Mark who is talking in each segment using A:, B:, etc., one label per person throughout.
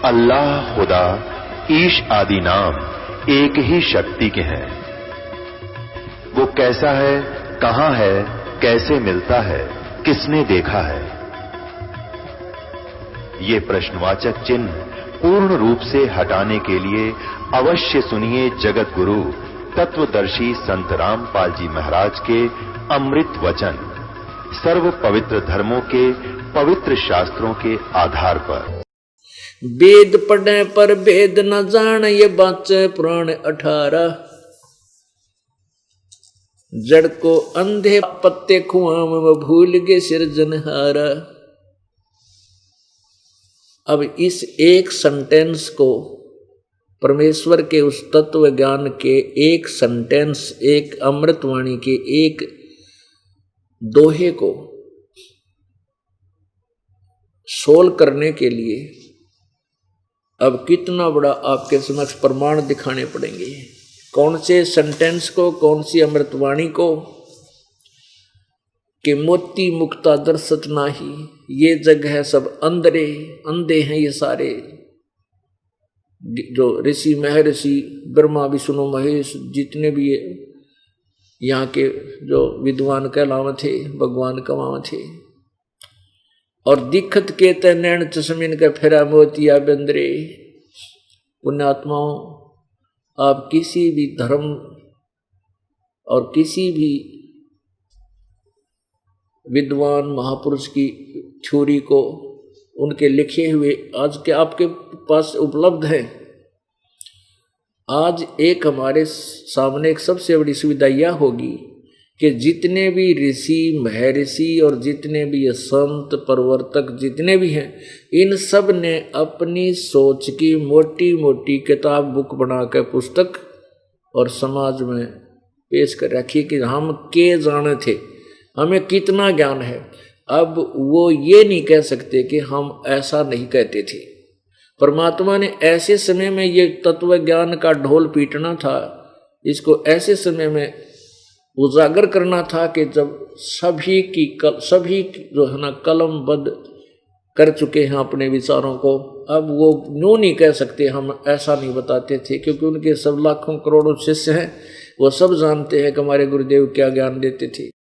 A: अल्लाह, खुदा, ईश आदि नाम एक ही शक्ति के हैं। वो कैसा है, कहां है, कैसे मिलता है, किसने देखा है? ये प्रश्नवाचक चिन्ह पूर्ण रूप से हटाने के लिए अवश्य सुनिए जगत गुरु तत्वदर्शी संत रामपाल जी महाराज के अमृत वचन, सर्व पवित्र धर्मों के पवित्र शास्त्रों के आधार पर।
B: वेद पढ़े पर वेद न जान, ये बाचे पुराण 18। जड़ को अंधे पत्ते खुआम, वो भूल गए सिरजनहारा। अब इस एक सेंटेंस को, परमेश्वर के उस तत्व ज्ञान के एक सेंटेंस, एक अमृतवाणी के एक दोहे को सोल करने के लिए अब कितना बड़ा आपके समक्ष प्रमाण दिखाने पड़ेंगे। कौन से सेंटेंस को, कौन सी अमृतवाणी को? कि मोती मुक्ता दर्शत नाही, ये जग है सब अंधरे, अंधे हैं ये सारे। जो ऋषि महर्षि ब्रह्मा विष्णु महेश जितने भी यहाँ के जो विद्वान कहलावे थे, भगवान कमावे थे। और दिखत के ते नैन चश्मिन का फेरा मोतिया बंदरे। पुण्यात्माओं, आप किसी भी धर्म और किसी भी विद्वान महापुरुष की थ्योरी को, उनके लिखे हुए आज के आपके पास उपलब्ध है। आज एक हमारे सामने एक सबसे बड़ी सुविधा यह होगी कि जितने भी ऋषि महर्षि और जितने भी ये संत प्रवर्तक जितने भी हैं, इन सब ने अपनी सोच की मोटी मोटी किताब बुक बना कर पुस्तक और समाज में पेश कर रखी कि हम के जाने थे, हमें कितना ज्ञान है। अब वो ये नहीं कह सकते कि हम ऐसा नहीं कहते थे। परमात्मा ने ऐसे समय में ये तत्व ज्ञान का ढोल पीटना था, इसको ऐसे समय में उजागर करना था कि जब सभी जो है ना कलमबद्ध कर चुके हैं अपने विचारों को। अब वो यूं नहीं कह सकते हम ऐसा नहीं बताते थे, क्योंकि उनके सब लाखों करोड़ों शिष्य हैं, वो सब जानते हैं कि हमारे गुरुदेव क्या ज्ञान देते थे।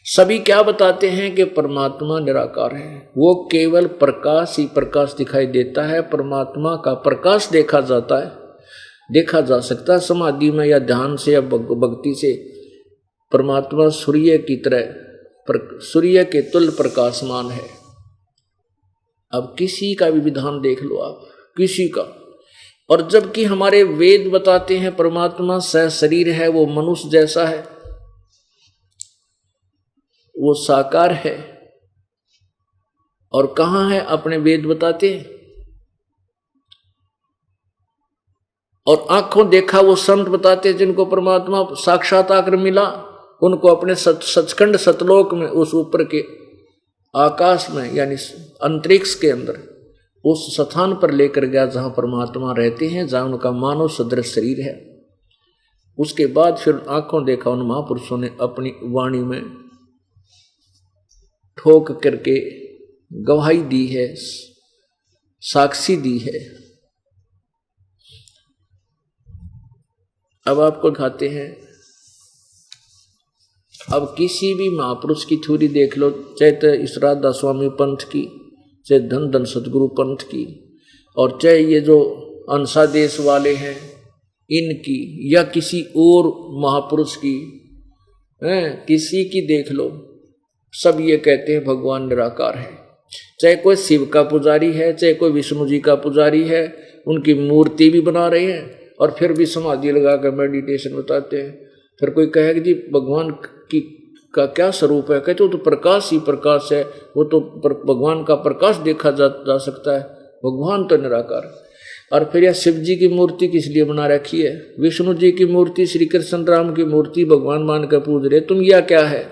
B: सभी क्या बताते हैं कि परमात्मा निराकार है, वो केवल प्रकाश ही प्रकाश दिखाई देता है। परमात्मा का प्रकाश देखा जाता है, देखा जा सकता है समाधि में या ध्यान से या भक्ति से। परमात्मा सूर्य की तरह, सूर्य के तुल्य प्रकाशमान है। अब किसी का भी विधान देख लो आप, किसी का। और जबकि हमारे वेद बताते हैं परमात्मा सशरीर है, वो मनुष्य जैसा है, वो साकार है। और कहाँ है अपने वेद बताते हैं। और आंखों देखा वो संत बताते हैं जिनको परमात्मा साक्षात आकर मिला, उनको अपने सचखंड सतलोक में, उस ऊपर के आकाश में यानी अंतरिक्ष के अंदर उस स्थान पर लेकर गया जहां परमात्मा रहते हैं, जहां उनका मानव सदृश शरीर है। उसके बाद फिर आंखों देखा उन महापुरुषों ने अपनी वाणी में ठोक करके गवाही दी है, साक्षी दी है। अब आपको दिखाते हैं, अब किसी भी महापुरुष की थ्योरी देख लो, चाहे तो ईश्वराधा स्वामी पंथ की, चाहे धन धन सतगुरु पंथ की, और चाहे ये जो अंशादेश वाले हैं इनकी, या किसी और महापुरुष की, किसी की देख लो, सब ये कहते हैं भगवान निराकार है। चाहे कोई शिव का पुजारी है, चाहे कोई विष्णु जी का पुजारी है, उनकी मूर्ति भी बना रहे हैं और फिर भी समाधि लगा कर मेडिटेशन बताते हैं। फिर कोई कहेगा जी भगवान का क्या स्वरूप है, कहते वो तो प्रकाश ही प्रकाश है, वो तो भगवान का प्रकाश देखा जा सकता है, भगवान तो निराकार। और फिर यह शिव जी की मूर्ति किस लिए बना रखी है, विष्णु जी की मूर्ति, श्री कृष्ण राम की मूर्ति भगवान मान कर पूज रहे, तुम यह क्या है।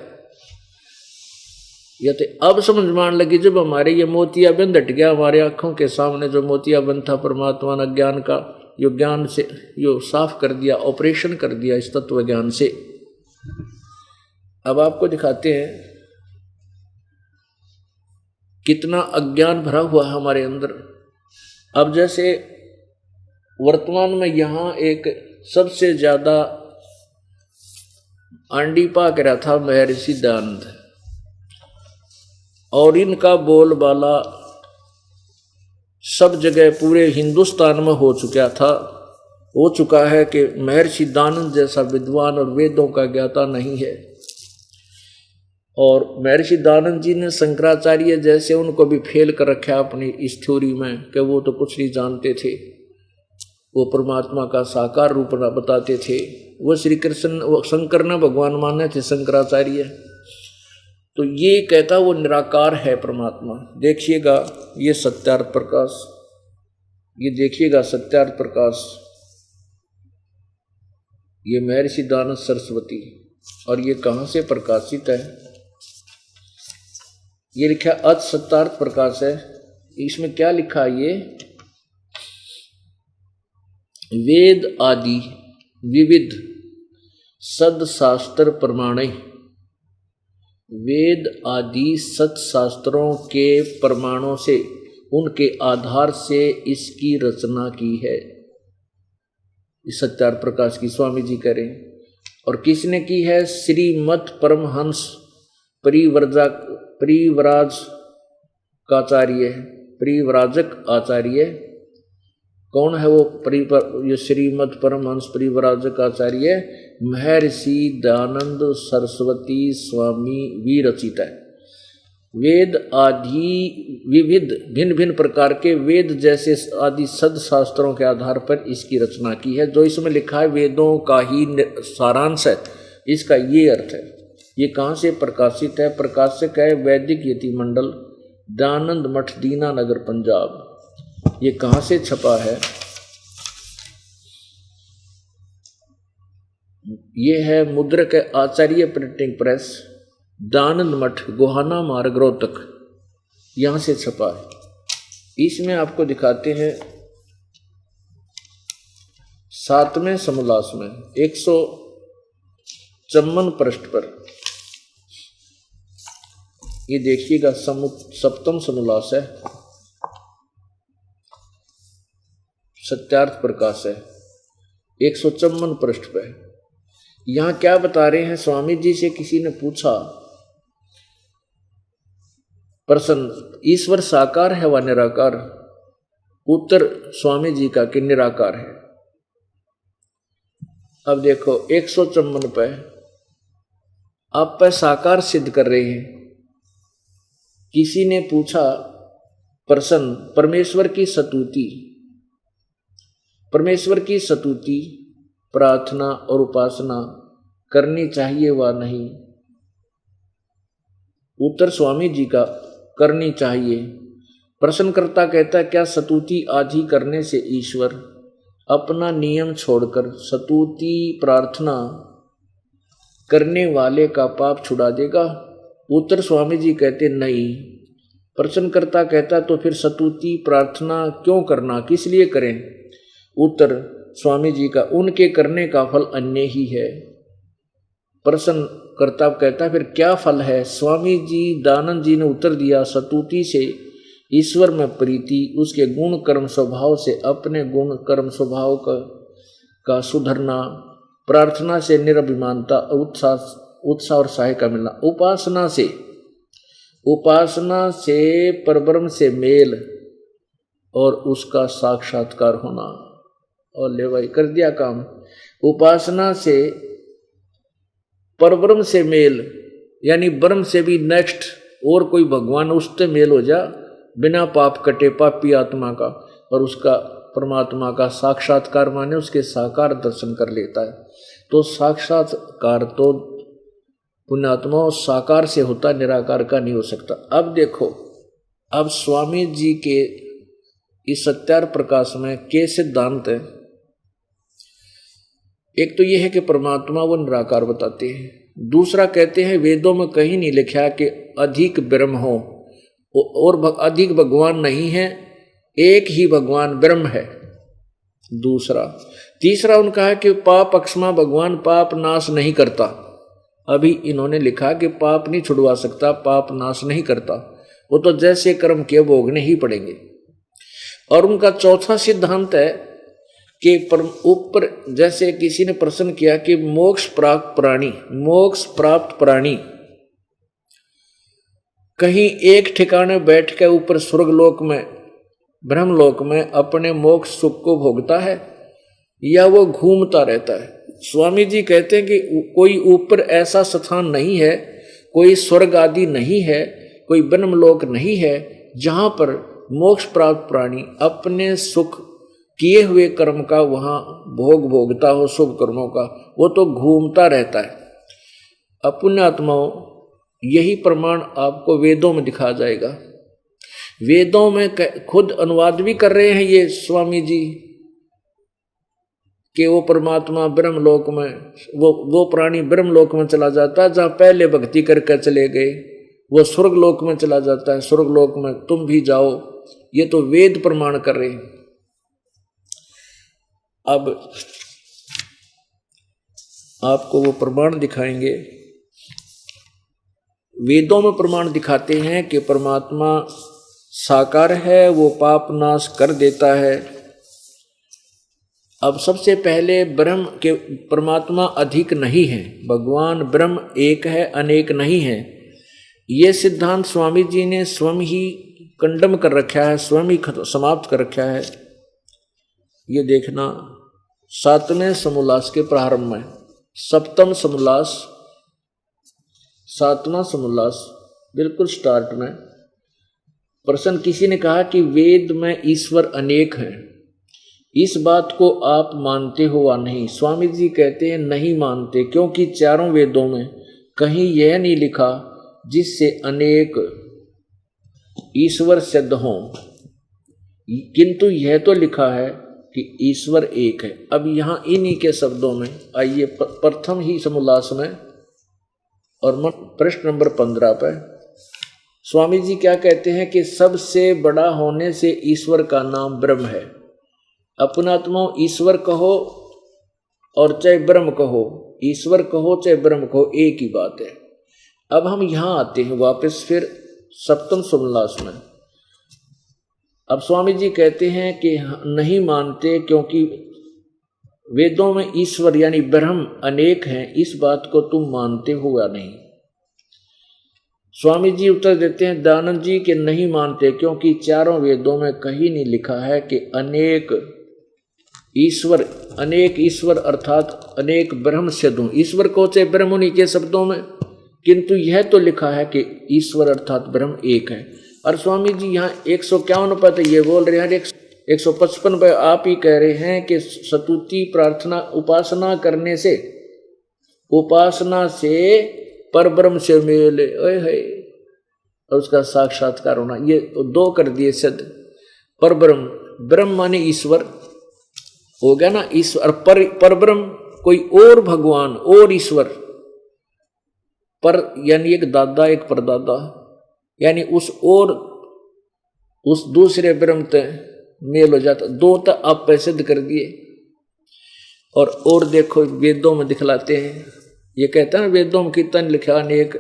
B: यह तो अब समझ में आने लगी जब हमारे ये मोतियाबिंद हट गया, हमारे आंखों के सामने जो मोतियाबिंद था परमात्मा ने ज्ञान का, यो ज्ञान से यो साफ कर दिया, ऑपरेशन कर दिया इस तत्व ज्ञान से। अब आपको दिखाते हैं कितना अज्ञान भरा हुआ है हमारे अंदर। अब जैसे वर्तमान में यहाँ एक सबसे ज्यादा आंडी पाक रहा था महर्षि दयानंद, और इनका बोलबाला सब जगह पूरे हिंदुस्तान में हो चुका है कि महर्षि दयानंद जैसा विद्वान और वेदों का ज्ञाता नहीं है। और महर्षि दयानंद जी ने शंकराचार्य जैसे उनको भी फेल कर रखा अपनी इस थ्योरी में कि वो तो कुछ नहीं जानते थे, वो परमात्मा का साकार रूप बताते थे। वो श्री कृष्ण शंकर ने भगवान माने थे शंकराचार्य, तो ये कहता वो निराकार है परमात्मा। देखिएगा ये सत्यार्थ प्रकाश, ये देखिएगा सत्यार्थ प्रकाश, ये महर्षि दयानंद सरस्वती, और ये कहाँ से प्रकाशित है? ये लिखा अथ सत्यार्थ प्रकाश है। इसमें क्या लिखा? ये वेद आदि विविध सदशास्त्र प्रमाणे, वेद आदि सत्शास्त्रों के प्रमाणों से, उनके आधार से इसकी रचना की है। इस सत्यार्थ प्रकाश की स्वामी जी करें। और किसने की है? श्रीमद परमहंस परिव्राजक आचार्य। कौन है वो? ये श्रीमद परमहंस परिव्राजक आचार्य महर्षि दयानंद सरस्वती स्वामी विरचित है। वेद आदि विविध भिन्न भिन्न प्रकार के वेद जैसे आदि सदशास्त्रों के आधार पर इसकी रचना की है। जो इसमें लिखा है वेदों का ही सारांश है, इसका ये अर्थ है। ये कहाँ से प्रकाशित है? प्रकाशक है वैदिक यति मंडल, दयानंद मठ, दीना नगर, पंजाब। ये कहाँ से छपा है? ये है मुद्रक आचार्य प्रिंटिंग प्रेस, दयानंद मठ, गोहाना मार्ग, रोहतक, यहाँ से छपा है। इसमें आपको दिखाते हैं 7वें समोल्लास में 154 पृष्ठ पर, ये देखिएगा 7वां समोल्लास है, सत्यार्थ प्रकाश है, 154 पृष्ठ पे। यहाँ क्या बता रहे हैं? स्वामी जी से किसी ने पूछा, प्रश्न, ईश्वर साकार है व निराकार? उत्तर स्वामी जी का कि निराकार है। अब देखो 154 पे आप पे साकार सिद्ध कर रहे हैं। किसी ने पूछा प्रश्न, परमेश्वर की स्तुति, प्रार्थना और उपासना करनी चाहिए व नहीं? उत्तर स्वामी जी का, करनी चाहिए। प्रश्नकर्ता कहता है, क्या स्तुति आदि करने से ईश्वर अपना नियम छोड़कर स्तुति प्रार्थना करने वाले का पाप छुड़ा देगा? उत्तर स्वामी जी कहते नहीं। प्रश्नकर्ता कहता तो फिर स्तुति प्रार्थना क्यों करना, किस लिए करें? उत्तर स्वामी जी का, उनके करने का फल अन्य ही है। प्रश्नकर्ता कहता फिर क्या फल है? स्वामी जी दयानंद जी ने उत्तर दिया, स्तुति से ईश्वर में प्रीति, उसके गुण कर्म स्वभाव से अपने गुण कर्म स्वभाव का सुधरना, प्रार्थना से निरभिमानता, उत्साह और सहाय का मिलना, उपासना से परब्रह्म से मेल और उसका साक्षात्कार होना। और ले भाई कर दिया काम। उपासना से परब्रह्म से मेल, यानी ब्रह्म से भी नेक्स्ट और कोई भगवान, उससे मेल हो जा, बिना पाप कटे पापी आत्मा का, और उसका परमात्मा का साक्षात्कार माने उसके साकार दर्शन कर लेता है। तो साक्षात्कार तो पुण्यात्मा साकार से होता, निराकार का नहीं हो सकता। अब देखो, अब स्वामी जी के इस सत्यार्थ प्रकाश में के सिद्धांत है। एक तो यह है कि परमात्मा वो निराकार बताते हैं, दूसरा कहते हैं वेदों में कहीं नहीं लिखा कि अधिक ब्रह्म हो और अधिक भगवान नहीं है, एक ही भगवान ब्रह्म है। दूसरा, तीसरा उनका है कि पाप अक्षमा, भगवान पाप नाश नहीं करता। अभी इन्होंने लिखा कि पाप नहीं छुड़वा सकता, पाप नाश नहीं करता। वो तो जैसे कर्म किए भोगने ही पड़ेंगे। और उनका चौथा सिद्धांत है कि ऊपर, जैसे किसी ने प्रश्न किया कि मोक्ष प्राप्त प्राणी कहीं एक ठिकाने बैठ के ऊपर स्वर्गलोक में, ब्रह्मलोक में अपने मोक्ष सुख को भोगता है या वो घूमता रहता है? स्वामी जी कहते हैं कि कोई ऊपर ऐसा स्थान नहीं है, कोई स्वर्ग आदि नहीं है, कोई ब्रह्मलोक नहीं है जहां पर मोक्ष प्राप्त प्राणी अपने सुख किए हुए कर्म का वहां भोग भोगता हो, शुभ कर्मों का। वो तो घूमता रहता है। अपुण्यात्माओं, यही प्रमाण आपको वेदों में दिखा जाएगा। वेदों में खुद अनुवाद भी कर रहे हैं ये स्वामी जी कि वो परमात्मा ब्रह्मलोक में, वो प्राणी ब्रह्मलोक में चला जाता है जहां पहले भक्ति करके चले गए, वो स्वर्गलोक में चला जाता है, स्वर्गलोक में तुम भी जाओ। ये तो वेद प्रमाण कर रहे हैं। अब आपको वो प्रमाण दिखाएंगे। वेदों में प्रमाण दिखाते हैं कि परमात्मा साकार है, वो पाप नाश कर देता है। अब सबसे पहले ब्रह्म के परमात्मा अधिक नहीं है, भगवान ब्रह्म एक है, अनेक नहीं है। ये सिद्धांत स्वामी जी ने स्वयं ही कंडम कर रखा है, स्वयं ही समाप्त कर रखा है। ये देखना 7वें समोल्लास के प्रारंभ में, 7वां समोल्लास, 7वां समोल्लास बिल्कुल स्टार्ट में प्रश्न किसी ने कहा कि वेद में ईश्वर अनेक हैं, इस बात को आप मानते हो या नहीं? स्वामी जी कहते हैं नहीं मानते, क्योंकि चारों वेदों में कहीं यह नहीं लिखा जिससे अनेक ईश्वर सिद्ध हों, किंतु यह तो लिखा है कि ईश्वर एक है। अब यहाँ इन्हीं के शब्दों में आइए प्रथम ही समोल्लास में और प्रश्न नंबर 15 पर स्वामी जी क्या कहते हैं कि सबसे बड़ा होने से ईश्वर का नाम ब्रह्म है। अपनात्मा ईश्वर कहो और चाहे ब्रह्म कहो, ईश्वर कहो चाहे ब्रह्म कहो, एक ही बात है। अब हम यहाँ आते हैं वापस फिर 7वें समोल्लास में। अब स्वामी जी कहते हैं कि नहीं मानते क्योंकि वेदों में ईश्वर यानी ब्रह्म अनेक हैं, इस बात को तुम मानते हो या नहीं? स्वामी जी उत्तर देते हैं दयानंद जी के नहीं मानते, क्योंकि चारों वेदों में कहीं नहीं लिखा है कि अनेक ईश्वर अर्थात अनेक ब्रह्म सिद्ध हों। ईश्वर को चाहे ब्रह्म उन्हीं के शब्दों में, किंतु यह तो लिखा है कि ईश्वर अर्थात ब्रह्म एक है। और स्वामी जी यहाँ 151 पर ये बोल रहे हैं, 155 पर आप ही कह रहे हैं कि स्तुति प्रार्थना उपासना करने से, उपासना से परब्रह्म से मेले है और उसका साक्षात्कार होना, ये दो कर दिए सिद्ध। परब्रह्म, ब्रह्म माने ईश्वर हो गया ना, ईश्वर। परब्रह्म कोई और भगवान और ईश्वर, पर यानी एक दादा एक परदादा, यानी उस दूसरे ब्रह्म ते मेल हो जाता। दो तो आप सिद्ध कर दिए। और देखो वेदों में दिखलाते हैं, ये कहता है वेदों में कीर्तन लिखा अनेक।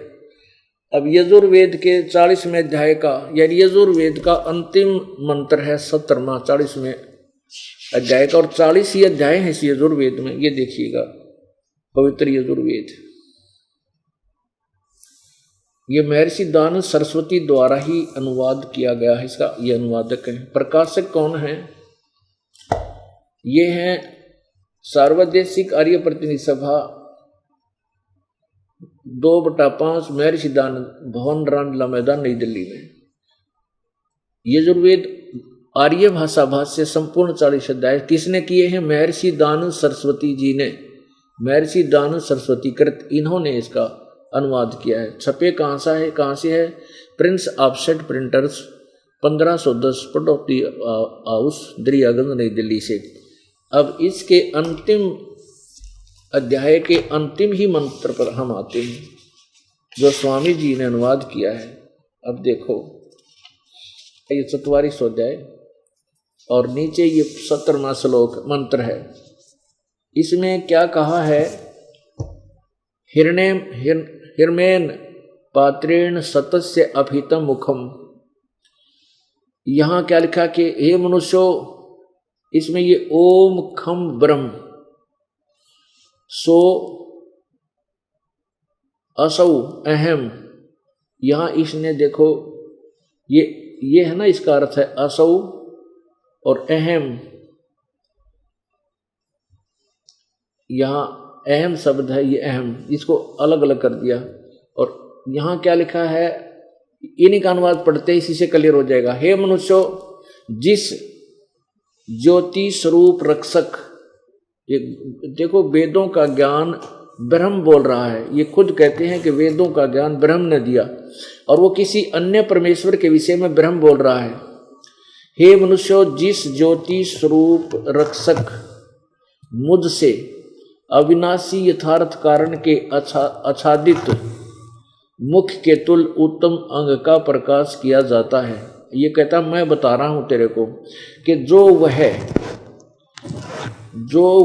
B: अब यजुर्वेद के 40वें अध्याय का, यानी यजुर्वेद का अंतिम मंत्र है 17वां 40वें अध्याय का, और 40 ही अध्याय है इस यजुर्वेद में। ये देखिएगा पवित्र यजुर्वेद, ये महर्षि दानव सरस्वती द्वारा ही अनुवाद किया गया है। इसका ये अनुवादक है। प्रकाशक कौन है? ये हैं सार्वदेशिक आर्य प्रतिनिधि सभा 2/5 महर्षि दानव भवन रामलीला मैदान नई दिल्ली में। यजुर्वेद आर्य भाषा भाष्य संपूर्ण 40 अध्याय किसने किए हैं? महर्षि दानव सरस्वती जी ने, महर्षि दानव सरस्वती कृत, इन्होंने इसका अनुवाद किया है। छपे कहाँ से है? Prince Offset Printers 1510 Pataudi house Daryaganj New Delhi से। अब इसके अंतिम अध्याय के अंतिम ही मंत्र पर हम आते हैं जो स्वामी जी ने अनुवाद किया है। अब देखो ये 44वां अध्याय और नीचे ये 17वां श्लोक मंत्र है। इसमें क्या कहा है? हिरण्येन पात्रेण सतस्य अभितम मुखम यहां क्या लिखा कि हे मनुष्यो, इसमें ये ओम खम ब्रह्म सो असौ अहम, यहां इसने देखो ये है ना, इसका अर्थ है असौ और अहम। यहां अहम शब्द है, ये अहम, इसको अलग अलग कर दिया। और यहां क्या लिखा है, इन्हीं का अनुवाद पढ़ते ही इसी से क्लियर हो जाएगा। हे मनुष्यो, जिस ज्योति स्वरूप रक्षक, ये देखो वेदों का ज्ञान ब्रह्म बोल रहा है, ये खुद कहते हैं कि वेदों का ज्ञान ब्रह्म ने दिया, और वो किसी अन्य परमेश्वर के विषय में ब्रह्म बोल रहा है। हे मनुष्यो, जिस ज्योति स्वरूप रक्षक मुझसे अविनाशी यथार्थ कारण के आच्छादित मुख के तुल उत्तम अंग का प्रकाश किया जाता है। ये कहता मैं बता रहा हूं तेरे को कि जो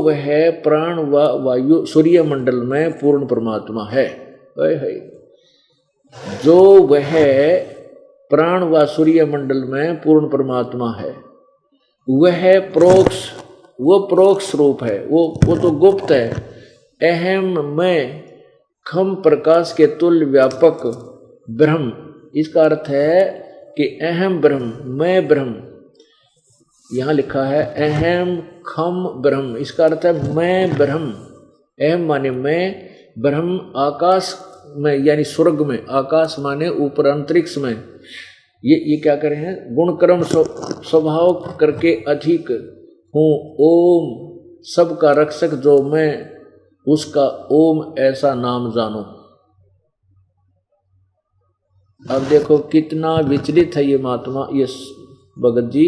B: वह प्राण व वायु सूर्य मंडल में पूर्ण परमात्मा है, जो वह प्राण व सूर्य मंडल में पूर्ण परमात्मा है, वह प्रोक्ष रूप है, वो तो गुप्त है। अहम मैं खम प्रकाश के तुल्य व्यापक ब्रह्म, इसका अर्थ है कि अहम ब्रह्म, मैं ब्रह्म। यहां लिखा है अहम खम ब्रह्म, इसका अर्थ है मैं ब्रह्म। अहम माने मैं, ब्रह्म आकाश में यानी स्वर्ग में, आकाश माने ऊपर अंतरिक्ष में। ये क्या करे हैं, गुणक्रम स्वभाव करके अधिक हूँ ओम सबका रक्षक जो मैं, उसका ओम ऐसा नाम जानो। अब देखो कितना विचलित है ये महात्मा, ये भगत जी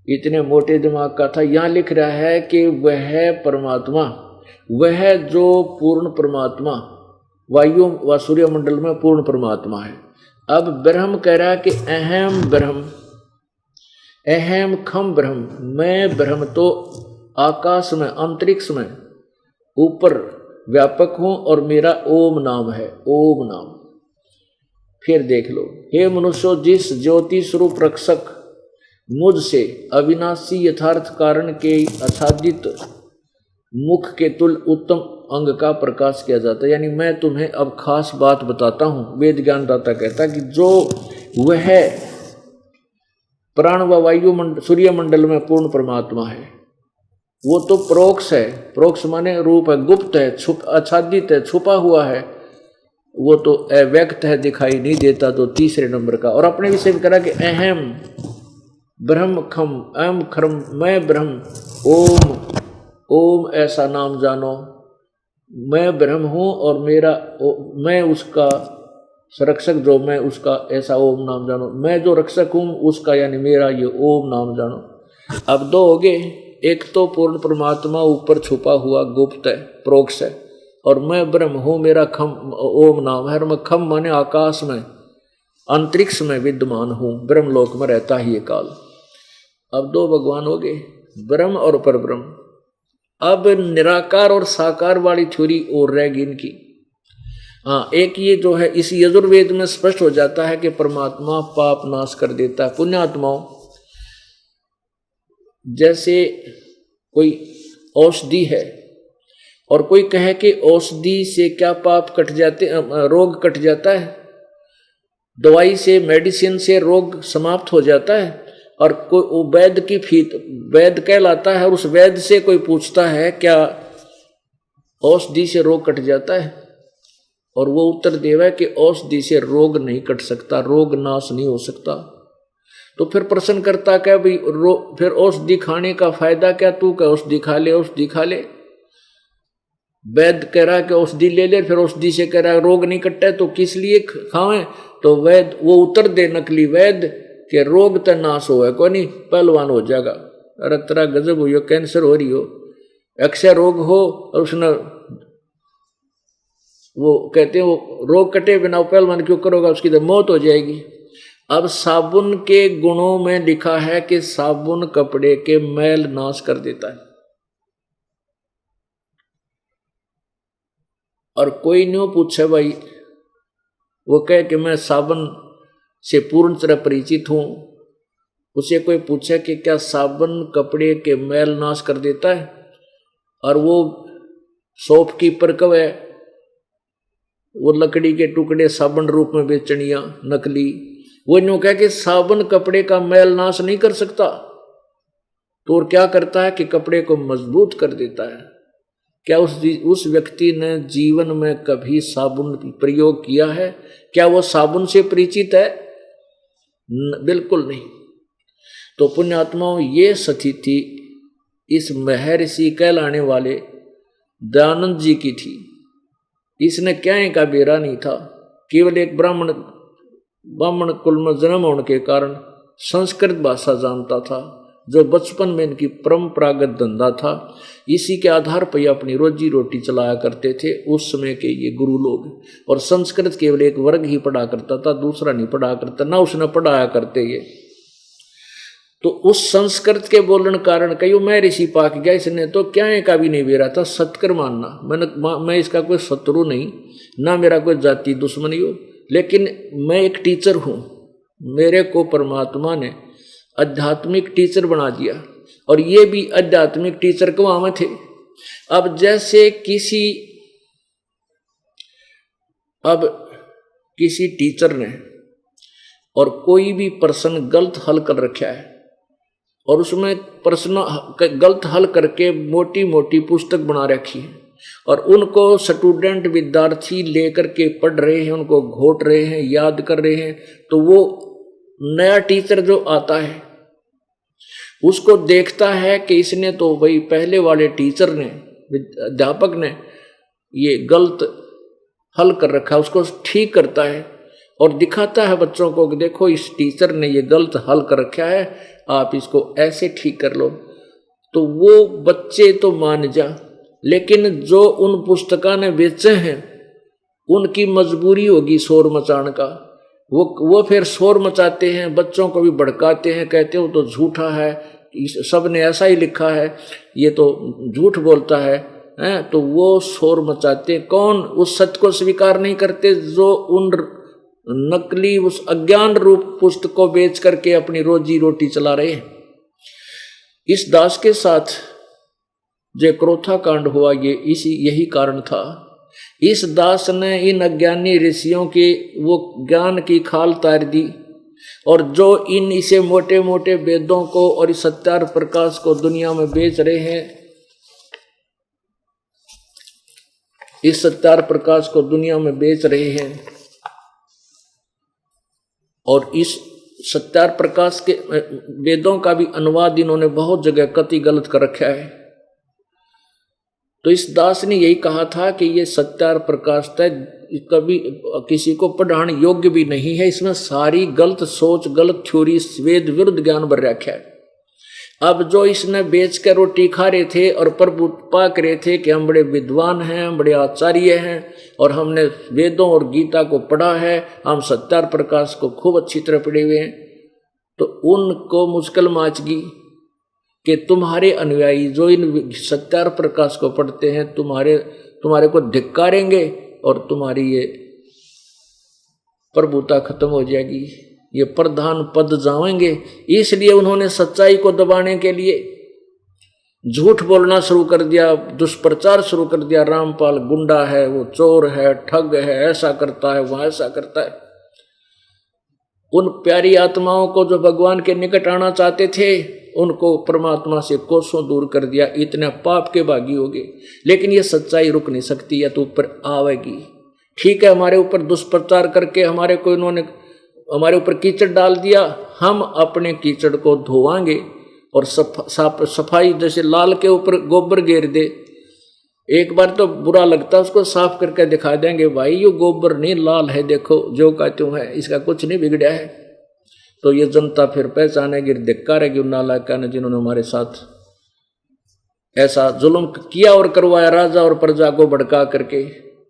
B: इतने मोटे दिमाग का था। यहां लिख रहा है कि वह परमात्मा, वह जो पूर्ण परमात्मा वायु व सूर्य मंडल में पूर्ण परमात्मा है। अब ब्रह्म कह रहा है कि अहम ब्रह्म, अहम खम ब्रह्म, मैं ब्रह्म तो आकाश में अंतरिक्ष में ऊपर व्यापक हूं और मेरा ओम नाम है, ओम नाम। फिर देख लो, हे मनुष्यों, जिस ज्योति स्वरूप रक्षक मुझसे अविनाशी यथार्थ कारण के आच्छादित मुख के तुल उत्तम अंग का प्रकाश किया जाता है। यानी मैं तुम्हें अब खास बात बताता हूं। वेद ज्ञानदाता कहता है कि जो वह प्राण व वायु सूर्य मंडल में पूर्ण परमात्मा है, वो तो प्रोक्ष है, प्रोक्ष माने रूप है, गुप्त है, आच्छादित है, छुपा हुआ है, वो तो अव्यक्त है, दिखाई नहीं देता, तो तीसरे नंबर का। और अपने विषय में करा कि अहम ब्रह्म खम, अहम खरम, मैं ब्रह्म, ओम ओम ऐसा नाम जानो। मैं ब्रह्म हूँ और मेरा मैं उसका संरक्षक जो मैं उसका, ऐसा ओम नाम जानो। मैं जो रक्षक हूँ उसका, यानी मेरा ये ओम नाम जानो। अब दो हो गए, एक तो पूर्ण परमात्मा ऊपर छुपा हुआ गुप्त है, प्रोक्ष है, और मैं ब्रह्म हूँ, मेरा खम ओम नाम है। और मैं खम माने आकाश में अंतरिक्ष में विद्यमान हूँ, ब्रह्मलोक में रहता ही ये काल। अब दो भगवान हो गए, ब्रह्म और परब्रह्म। अब निराकार और साकार वाली थ्योरी और रहेगी इनकी। हाँ, एक ये जो है इस यजुर्वेद में स्पष्ट हो जाता है कि परमात्मा पाप नाश कर देता है। पुण्यात्माओं, जैसे कोई औषधि है और कोई कहे कि औषधि से क्या पाप कट जाते, रोग कट जाता है, दवाई से, मेडिसिन से रोग समाप्त हो जाता है। और कोई वैद्य की फीत, वैद्य कहलाता है, और उस वैद्य से कोई पूछता है क्या औषधि से रोग कट जाता है, और वो उत्तर देवा कि औषधि से रोग नहीं कट सकता, रोग नाश नहीं हो सकता। तो फिर प्रश्न करता क्या भाई, फिर औषधि खाने का फायदा क्या, तू क्या औषधि खा ले, औषधि खा ले। वैद्य कह रहा है कि औषधि ले ले, फिर औषधि से कह रहा है रोग नहीं कटता है, तो किस लिए खावें। तो वैद्य वो उत्तर दे, नकली वैद्य, कि रोग तो नाश हो है, कोई नहीं, पहलवान हो जाएगा। अरे तेरा गजब हो, कैंसर हो रही हो, अक्षय रोग हो, और उसने वो कहते हैं वो रोग कटे बिना पहलवान क्यों करोगा, उसकी तो मौत हो जाएगी। अब साबुन के गुणों में लिखा है कि साबुन कपड़े के मैल नाश कर देता है, और कोई नहीं पूछे भाई, वो कहे कि मैं साबुन से पूर्ण तरह परिचित हूं, उसे कोई पूछे कि क्या साबुन कपड़े के मैल नाश कर देता है, और वो शॉपकीपर कब है वो लकड़ी के टुकड़े साबुन रूप में बेचनिया नकली, वो यूं कह कि साबुन कपड़े का मैल नाश नहीं कर सकता, तो और क्या करता है कि कपड़े को मजबूत कर देता है। क्या उस व्यक्ति ने जीवन में कभी साबुन प्रयोग किया है? क्या वो साबुन से परिचित है? बिल्कुल नहीं। तो पुण्यात्माओं, ये स्थिति इस महर्षि कहलाने वाले दयानंद जी की थी। इसने क्या का बेरा नहीं था, केवल एक ब्राह्मण कुल में जन्म होने के कारण संस्कृत भाषा जानता था, जो बचपन में इनकी परंपरागत धंधा था। इसी के आधार पर ये अपनी रोजी रोटी चलाया करते थे उस समय के ये गुरु लोग। और संस्कृत केवल एक वर्ग ही पढ़ा करता था, दूसरा नहीं पढ़ा करता, ना उसने पढ़ाया करते ये। तो उस संस्कृत के बोलने कारण कई मैं ऋषि पाक गया, इसने तो क्या का भी नहीं बेरा था सत्कर मानना। मैं इसका कोई शत्रु नहीं, ना मेरा कोई जाति दुश्मनी हो, लेकिन मैं एक टीचर हूँ। मेरे को परमात्मा ने आध्यात्मिक टीचर बना दिया, और ये भी आध्यात्मिक टीचर को वहां थे। अब जैसे किसी टीचर ने और कोई भी प्रश्न गलत हल कर रखा है, और उसमें प्रश्न गलत हल करके मोटी मोटी पुस्तक बना रखी है, और उनको स्टूडेंट विद्यार्थी लेकर के पढ़ रहे हैं, उनको घोट रहे हैं, याद कर रहे हैं, तो वो नया टीचर जो आता है उसको देखता है कि इसने तो भाई पहले वाले टीचर ने, अध्यापक ने ये गलत हल कर रखा है, उसको ठीक करता है और दिखाता है बच्चों को कि देखो इस टीचर ने ये गलत हल कर रखा है, आप इसको ऐसे ठीक कर लो। तो वो बच्चे तो मान जा, लेकिन जो उन पुस्तकों ने बेचे हैं उनकी मजबूरी होगी शोर मचाने का। वो फिर शोर मचाते हैं, बच्चों को भी भड़काते हैं, कहते हो तो झूठा है, सब ने ऐसा ही लिखा है, ये तो झूठ बोलता है, तो वो शोर मचाते। कौन? उस सत्य को स्वीकार नहीं करते जो उन नकली उस अज्ञान रूप पुस्तक को बेच करके अपनी रोजी रोटी चला रहे हैं। इस दास के साथ जो क्रोथा कांड हुआ यही कारण था। इस दास ने इन अज्ञानी ऋषियों के वो ज्ञान की खाल तार दी, और जो इसे मोटे मोटे वेदों को और इस सत्यार प्रकाश को दुनिया में बेच रहे हैं, इस सत्यार प्रकाश को दुनिया में बेच रहे हैं, और इस सत्यार प्रकाश के वेदों का भी अनुवाद इन्होंने बहुत जगह कति गलत कर रखा है। तो इस दास ने यही कहा था कि ये सत्यार प्रकाश तय कभी किसी को पढ़ाने योग्य भी नहीं है, इसमें सारी गलत सोच, गलत थ्योरी, वेद विरुद्ध ज्ञान भर रखा है। अब जो इसने बेच कर रोटी खा रहे थे और प्रभु पाक रहे थे कि हम बड़े विद्वान हैं, हम बड़े आचार्य हैं, और हमने वेदों और गीता को पढ़ा है, हम सत्यार प्रकाश को खूब अच्छी तरह पढ़े हुए हैं, तो उनको मुश्किल माच गई कि तुम्हारे अनुयायी जो इन सत्यार प्रकाश को पढ़ते हैं तुम्हारे को धिक्कारेंगे और तुम्हारी ये प्रभुता खत्म हो जाएगी, ये प्रधान पद जाएंगे। इसलिए उन्होंने सच्चाई को दबाने के लिए झूठ बोलना शुरू कर दिया, दुष्प्रचार शुरू कर दिया। रामपाल गुंडा है, वो चोर है, ठग है, ऐसा करता है, वह ऐसा करता है। उन प्यारी आत्माओं को जो भगवान के निकट आना चाहते थे उनको परमात्मा से कोसों दूर कर दिया, इतने पाप के भागी हो गए। लेकिन ये सच्चाई रुक नहीं सकती, या तो ऊपर आवेगी। ठीक है, हमारे ऊपर दुष्प्रचार करके इन्होंने हमारे ऊपर कीचड़ डाल दिया, हम अपने कीचड़ को धोवांगे और सफाई, जैसे लाल के ऊपर गोबर घेर दे, एक बार तो बुरा लगता है, उसको साफ करके दिखा देंगे, भाई ये गोबर नहीं लाल है, देखो जो का त्यों है, इसका कुछ नहीं बिगड़ा है। तो ये जनता फिर पहचानेगी, धिक्कारेगी उन नालायकों ने जिन्होंने हमारे साथ ऐसा जुल्म किया और करवाया, राजा और प्रजा को भड़का करके।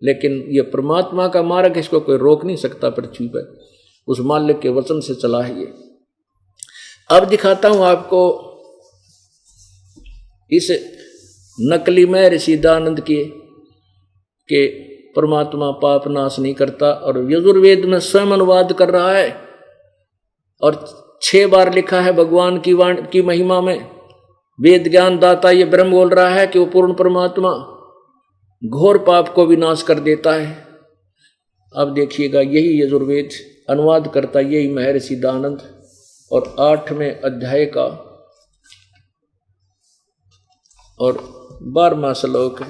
B: लेकिन ये परमात्मा का मार्ग, इसको कोई रोक नहीं सकता पृथ्वी पर, उस मालिक के वचन से चला है ये। अब दिखाता हूं आपको इस नकली में ऋषि दयानंद के परमात्मा पाप नाश नहीं करता, और यजुर्वेद में स्वयं अनुवाद कर रहा है, और 6 बार लिखा है भगवान की वाणी की महिमा में। वेद ज्ञान दाता ये ब्रह्म बोल रहा है कि वो पूर्ण परमात्मा घोर पाप को विनाश कर देता है। अब देखिएगा यही यजुर्वेद अनुवाद करता यही महर्षि दानंद, और 8वें अध्याय का और 12वां श्लोक है।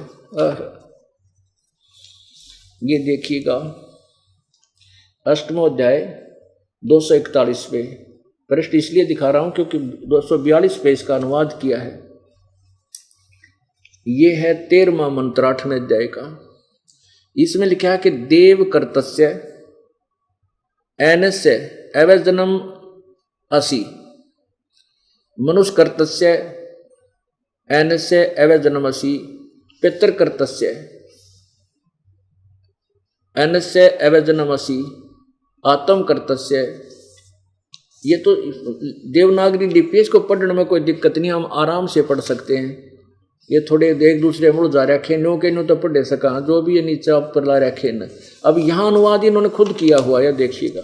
B: ये देखिएगा 8वां अध्याय 241 पे, पृष्ठ इसलिए दिखा रहा हूं क्योंकि 242 पे इसका अनुवाद किया है। ये है 13वां मंत्र 8वें अध्याय का। इसमें लिखा है कि देव कर्तस्य एनस्य अवजनम असि, मनुष्य कर्तस्य एनस्य अवजनम असि, पितृ कर्तस्य एनस्य अवजनम असि, आत्म कर्तस्य। ये तो देवनागरी लिपि है, इसको पढ़ने में कोई दिक्कत नहीं, हम आराम से पढ़ सकते हैं। ये थोड़े एक दूसरे मुड़ जा रखे नो के नो तो पढ़ सका, जो भी ये नीचे ऊपर ला रखे न। अब यहां अनुवाद इन्होंने खुद किया हुआ है, देखिएगा।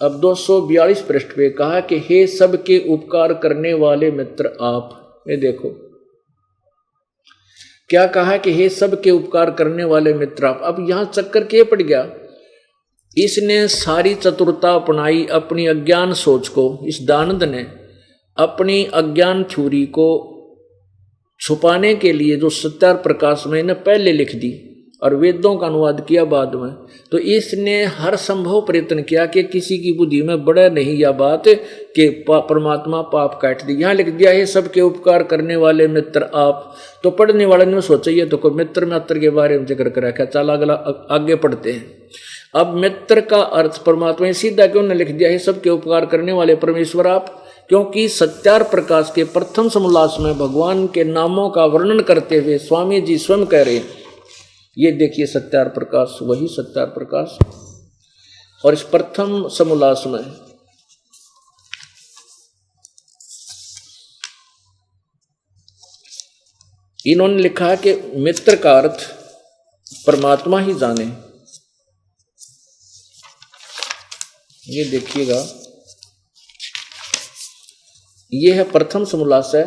B: अब 242 पृष्ठ पे कहा कि हे सबके उपकार करने वाले मित्र आप, ये देखो क्या कहा कि हे सबके उपकार करने वाले मित्र आप। अब यहां चक्कर के पड़ गया, इसने सारी चतुरता अपनाई अपनी अज्ञान सोच को। इस दानंद ने अपनी अज्ञान छुरी को छुपाने के लिए जो सत्यार प्रकाश में ने पहले लिख दी और वेदों का अनुवाद किया बाद में, तो इसने हर संभव प्रयत्न किया कि किसी की बुद्धि में बढ़े नहीं यह बात कि परमात्मा पाप काट दी। यहाँ लिख दिया है सबके उपकार करने वाले मित्र आप। तो पढ़ने वाले ने सोचा ये तो कोई मित्र मित्र के बारे में जिक्र कर रखा, चल अगला आगे पढ़ते हैं। अब मित्र का अर्थ परमात्मा सीधा क्यों ने लिख दिया है सबके उपकार करने वाले परमेश्वर आप, क्योंकि सत्यार प्रकाश के प्रथम समोल्लास में भगवान के नामों का वर्णन करते हुए स्वामी जी स्वयं कह रहे हैं, ये देखिए सत्यार प्रकाश, वही सत्यार प्रकाश। और इस प्रथम समोल्लास में इन्होंने लिखा है कि मित्र का अर्थ परमात्मा ही जाने। ये देखिएगा, ये है प्रथम समोल्लास है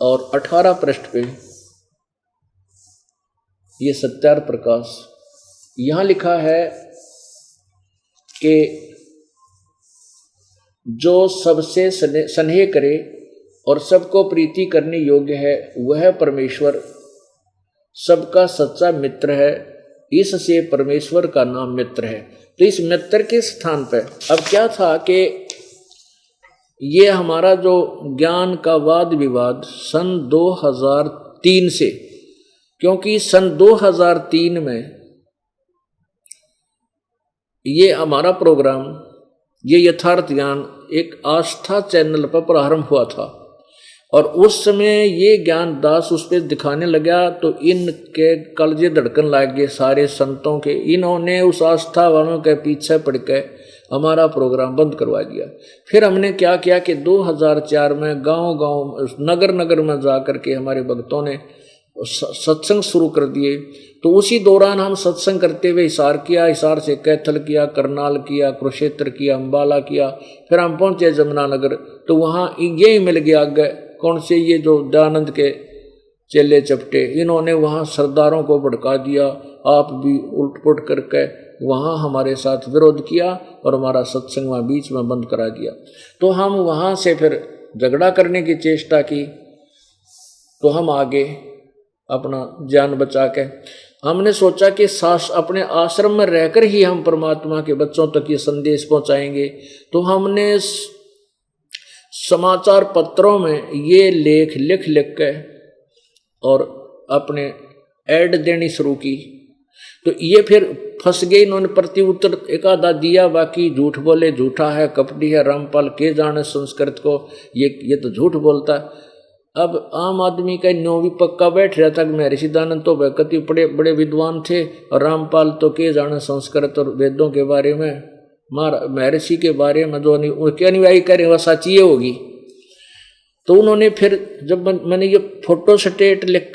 B: और 18 पृष्ठ पे ये सत्यार प्रकाश। यहां लिखा है कि जो सबसे स्नेह करे और सबको प्रीति करने योग्य है वह परमेश्वर सबका सच्चा मित्र है, इससे परमेश्वर का नाम मित्र है। तो इस मित्र के स्थान पर अब क्या था कि ये हमारा जो ज्ञान का वाद विवाद सन 2003 से, क्योंकि सन 2003 में ये हमारा प्रोग्राम ये यथार्थ ज्ञान एक आस्था चैनल पर प्रारंभ हुआ था और उस समय ये ज्ञान दास उस पर दिखाने लगा तो इनके कलजे धड़कन लग गए सारे संतों के। इन्होंने उस आस्था वालों के पीछे पड़ के हमारा प्रोग्राम बंद करवा दिया। फिर हमने क्या किया कि 2004 में गांव-गांव नगर नगर में जा कर के हमारे भक्तों ने सत्संग शुरू कर दिए। तो उसी दौरान हम सत्संग करते हुए हिसार किया, हिसार से कैथल किया, करनाल किया, कुरुक्षेत्र किया, अम्बाला किया, फिर हम पहुंचे जमुनानगर। तो वहाँ यही मिल गया आगे कौन से ये जो दयानंद के चेले चपटे, इन्होंने वहाँ सरदारों को भड़का दिया, आप भी उल्ट पुट करके वहाँ हमारे साथ विरोध किया और हमारा सत्संग वहाँ बीच में बंद करा दिया। तो हम वहाँ से फिर झगड़ा करने की चेष्टा की, तो हम आगे अपना जान बचा के हमने सोचा कि अपने आश्रम में रहकर ही हम परमात्मा के बच्चों तक ये संदेश पहुंचाएंगे। तो हमने समाचार पत्रों में ये लेख लिख के और अपने ऐड देनी शुरू की। तो ये फिर फंस गए, इन्होंने प्रति उत्तर एक आधा दिया, बाकी झूठ बोले, झूठा है, कपटी है, रामपाल के जाने संस्कृत को, ये तो झूठ बोलता है। अब आम आदमी का न्यो भी पक्का बैठ रहा था कि महर्षि दानंद तो कति बड़े बड़े विद्वान थे और रामपाल तो के जाने संस्कृत और वेदों के बारे में, महर्षि के बारे में जो क्या अनुयायी करें वह सच्ची होगी। तो उन्होंने फिर जब मैंने ये फोटो स्टेट लिख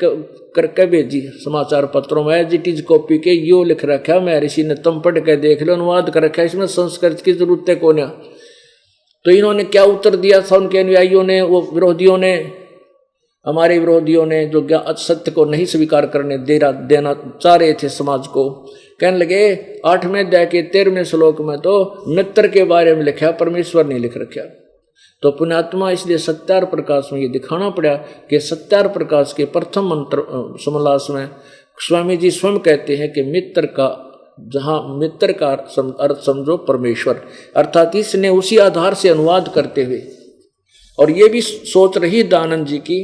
B: करके भेजी समाचार पत्रों में, एज इट इज कॉपी के यो लिख रखा मैं ऋषि ने, तुम पढ़ के देख लो, अनुवाद कर रखा है, इसमें संस्कृत की जरूरत है कौन। तो इन्होंने क्या उत्तर दिया था उनके अनुयायियों ने, वो विरोधियों ने, हमारे विरोधियों ने, जो सत्य को नहीं स्वीकार करने देना चाह रहे थे समाज को, कहने लगे 8वें अध्याय के 13वें श्लोक में तो मित्र के बारे में लिखा, परमेश्वर नहीं लिख रखा। तो पुण्यात्मा इसलिए सत्यार प्रकाश में ये दिखाना पड़ा कि सत्यार प्रकाश के प्रथम मंत्र समलास में स्वामी जी स्वयं कहते हैं कि मित्र का, जहाँ मित्र का अर्थ समझो परमेश्वर, अर्थात इसने उसी आधार से अनुवाद करते हुए, और ये भी सोच रही दानंद जी की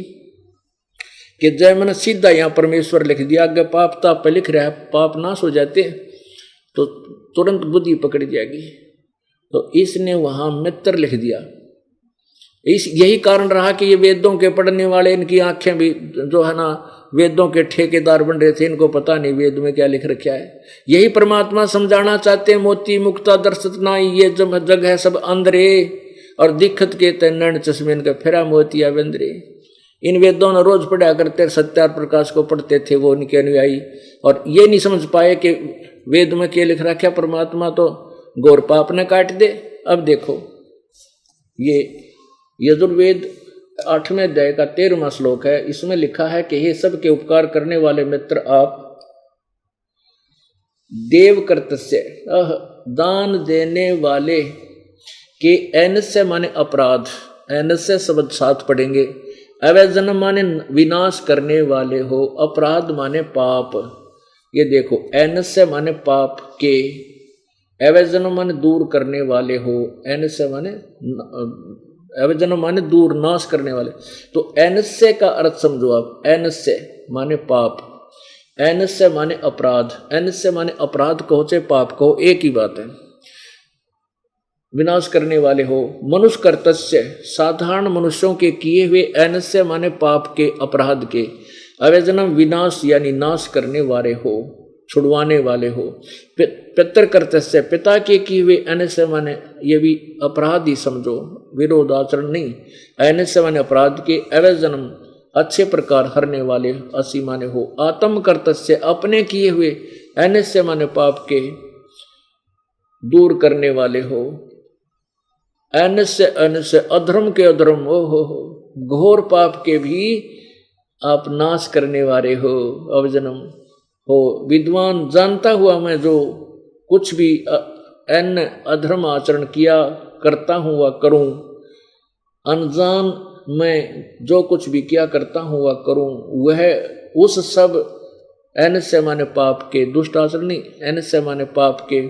B: कि जय मन सीधा यहाँ परमेश्वर लिख दिया, आगे पाप ताप पे लिख रहा है, पाप नाश हो जाते तो तुरंत बुद्धि पकड़ जाएगी, तो इसने वहां मित्र लिख दिया। यही कारण रहा कि ये वेदों के पढ़ने वाले, इनकी आंखें भी जो है ना वेदों के ठेकेदार बन रहे थे, इनको पता नहीं वेद में क्या लिख रखा है। यही परमात्मा समझाना चाहते हैं, मोती मुक्ता दर्शत नाई, ये जग है सब अंदरे, और दिक्कत के तैन चश्मे इनका फेरा मोतिया बंदरे। इन वेदों ने रोज पढ़ा करते, सत्यार प्रकाश को पढ़ते थे वो उनके अनुयायी, और ये नहीं समझ पाए कि वेद में क्या लिख रखा, परमात्मा तो गौर पाप ने काट दे। अब देखो ये यजुर्वेद 8वें अध्याय का 13वां श्लोक है, इसमें लिखा है कि हे सबके उपकार करने वाले मित्र, आप देव कर्तस्य, दान देने वाले के एन से माने अपराध, एन से शब्द साथ पढ़ेंगे, अवैजन माने विनाश करने वाले हो, अपराध माने पाप। ये देखो एन से माने पाप के, अवैजन माने दूर करने वाले हो, एन से माने अवैजन माने दूर नाश करने वाले। तो एन से का अर्थ समझो आप, एन से माने पाप, एन से माने अपराध, एन से माने अपराध कहो चाहे पाप कहो एक ही बात है, विनाश करने वाले हो। मनुष्य कर्तस्य, साधारण मनुष्यों के किए हुए, एन से माने पाप के, अपराध के, अवैजनम विनाश यानी नाश करने वाले हो, छुड़वाने वाले हो। पितर कर्तस्य, पिता के किए हुए, एन से माने ये भी अपराध ही समझो, विरोध आचरण नहीं, एन से माने अपराध के, अवैजनम अच्छे प्रकार हरने वाले, असी माने हो। आत्म कर्तस्य, अपने किए हुए, एन से माने पाप के, दूर करने वाले हो। एन से अधर्म के, अधर्म हो, घोर पाप के भी आप नाश करने वाले हो, अवजनम हो। विद्वान, जानता हुआ मैं जो कुछ भी एन अधर्म आचरण किया करता हूँ व करूँ, अनजान मैं जो कुछ भी किया करता हूँ व करूँ, वह उस सब एन से माने पाप के, दुष्ट आचरण नहीं, एन से माने पाप के,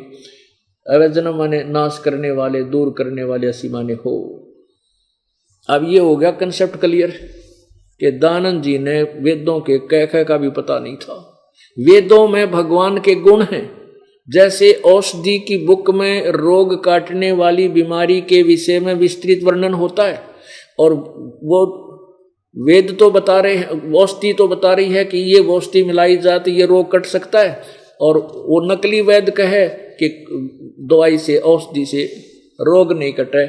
B: अवैजन माने नाश करने वाले, दूर करने वाले, ऐसी माने हो। अब ये हो गया कंसेप्ट क्लियर कि दानंद जी ने वेदों के कह का भी पता नहीं था। वेदों में भगवान के गुण हैं, जैसे औषधि की बुक में रोग काटने वाली बीमारी के विषय में विस्तृत वर्णन होता है, और वो वेद तो बता रहे हैं, औषधि तो बता रही है कि ये औषधि मिलाई जाए तो ये रोग कट सकता है, और वो नकली वैद्य कहे कि दवाई से, औषधि से रोग नहीं कटे,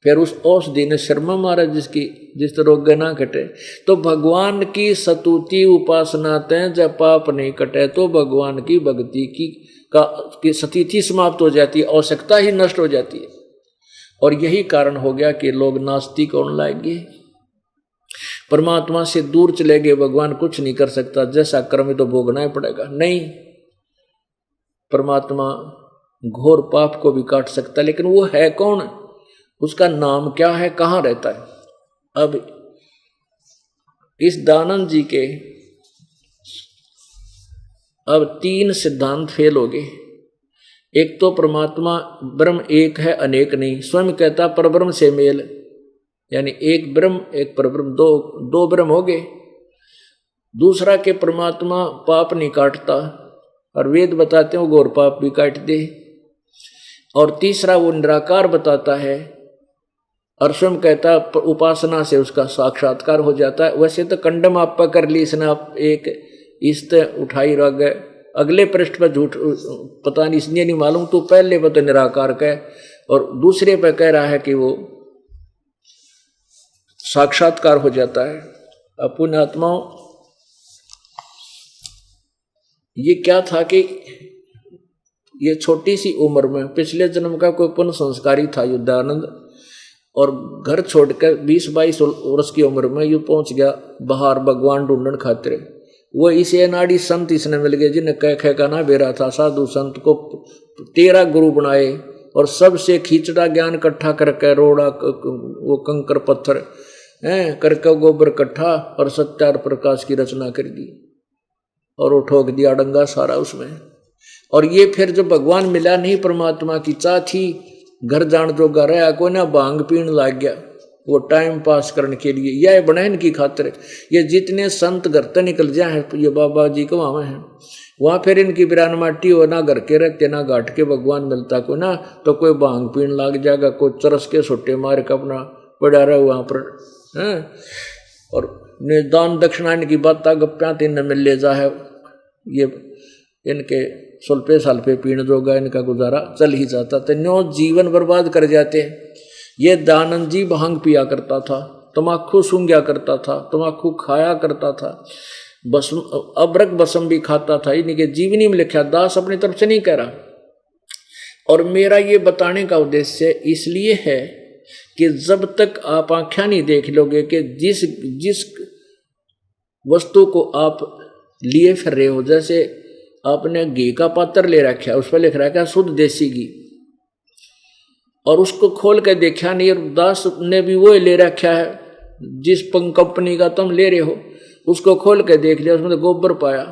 B: फिर उस औषधि ने शर्मा मारा जिस रोग ना कटे। तो भगवान की स्तुति उपासना तय जब पाप नहीं कटे तो भगवान की भक्ति की स्थिति समाप्त हो जाती है, आवश्यकता ही नष्ट हो जाती है। और यही कारण हो गया कि लोग नास्तिक होने लाएंगे, परमात्मा से दूर चले गए, भगवान कुछ नहीं कर सकता, जैसा कर्म तो भोगना ही पड़ेगा। नहीं, परमात्मा घोर पाप को भी काट सकता है, लेकिन वो है कौन, उसका नाम क्या है, कहाँ रहता है। अब इस दानंद जी के अब 3 सिद्धांत फेल हो गए। एक तो परमात्मा ब्रह्म एक है, अनेक नहीं, स्वयं कहता परब्रह्म से मेल, यानी एक ब्रह्म एक परब्रह्म, दो ब्रह्म हो गए। दूसरा के परमात्मा पाप नहीं काटता, और वेद बताते हैं वो घोर पाप भी काट दे। और तीसरा वो निराकार बताता है, और स्वयं कहता उपासना से उसका साक्षात्कार हो जाता है। वैसे तो कंडम आप पर कर ली इसने, आप एक इस्त उठाई रह गए, अगले पृष्ठ पर झूठ पता नहीं, इसलिए नहीं मालूम, तो पहले पर तो निराकार कह, और दूसरे पर कह रहा है कि वो साक्षात्कार हो जाता है। अब पुण्यात्माओं, ये क्या था कि ये छोटी सी उम्र में पिछले जन्म का कोई पुण्य संस्कारी था युद्धानंद, और घर छोड़कर 20-22 वर्ष की उम्र में यूं पहुंच गया बाहर भगवान ढूंढने खातिर। वो इसे नाड़ी संत इसने मिल गए जिन्हें कह का ना बेरा था। साधु संत को 13 गुरु बनाए और सबसे खींचड़ा ज्ञान इकट्ठा करके रोड़ा वो कंकर पत्थर करके गोबर इकट्ठा और सत्यार प्रकाश की रचना कर दी और वो ठोक दिया डंगा सारा उसमें। और ये फिर जो भगवान मिला नहीं, परमात्मा की चाह थी, घर जान जोगा रहा कोई ना, भांग पीण लाग गया वो टाइम पास करने के लिए, यह बनैन की खातिर। ये जितने संत घर से निकल जाए हैं, ये बाबा जी को वहाँ हैं, वहाँ फिर इनकी बिरान माटी हो, ना घर के रहते ना घाट के भगवान मिलता को ना, तो कोई भांग पीण लाग जाएगा, कोई चरस के छुट्टे मार के अपना पड़ा रहा वहाँ पर है। और दान दक्षिणा इनकी बात गप्या तीन मिल ले जा है, ये इनके सुल्पे साल्पे पीण जोगा इनका गुजारा चल ही जाता, तो न्यो जीवन बर्बाद कर जाते हैं। ये दानंद जी भांग पिया करता था, तमाकू सूंघा करता था, तमाकू खाया करता था, बसम अबरक बसम भी खाता था। इनके जीवनी में लिखा, दास अपनी तरफ से नहीं कह रहा। और मेरा ये बताने का उद्देश्य इसलिए है कि जब तक आप आँखें नहीं देख लोगे कि जिस वस्तु को आप लिए फिर रहे हो, जैसे आपने घी का पात्र ले रखा है, उस पर लिख रखा है शुद्ध देसी घी, और उसको खोल के देखा नहीं, और दास ने भी वो ले रखा है जिस कंपनी का तुम ले रहे हो, उसको खोल के देख लिया, उसमें तो गोबर पाया,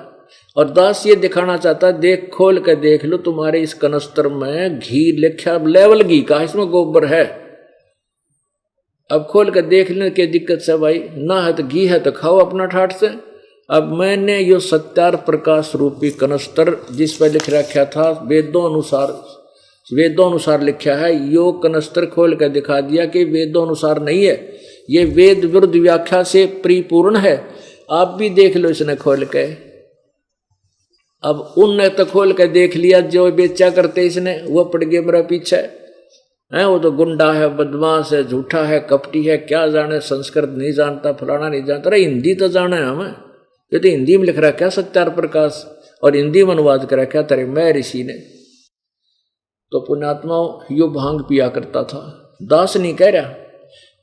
B: और दास ये दिखाना चाहता है देख खोल के देख लो तुम्हारे इस कनस्तर में घी लिखा, लेवल घी का, इसमें गोबर है। अब खोल के देख लेने की दिक्कत से भाई, ना है तो घी है तो खाओ अपना ठाठ से। अब मैंने यो सत्यार प्रकाश रूपी कनस्तर जिस पर लिख रखा था वेदों अनुसार लिखा है, यो कनस्तर खोल कर दिखा दिया कि वेदों अनुसार नहीं है, ये वेद विरुद्ध व्याख्या से परिपूर्ण है। आप भी देख लो इसने खोल के। अब उनने तो खोल के देख लिया, जो बेचा करते इसने वो पड़ गए मेरा पीछे है, वो तो गुंडा है, बदमाश है, झूठा है, कपटी है, क्या जाने, संस्कृत नहीं जानता, फलाना नहीं जानता। अरे हिंदी तो जाना है हमें, ये तो हिंदी में लिख रहा क्या सत्यार प्रकाश, और हिंदी में अनुवाद कर रखा तेरे मैं ऋषि ने। तो पुण्यात्माओं, यो भांग पिया करता था। दास नहीं कह रहा,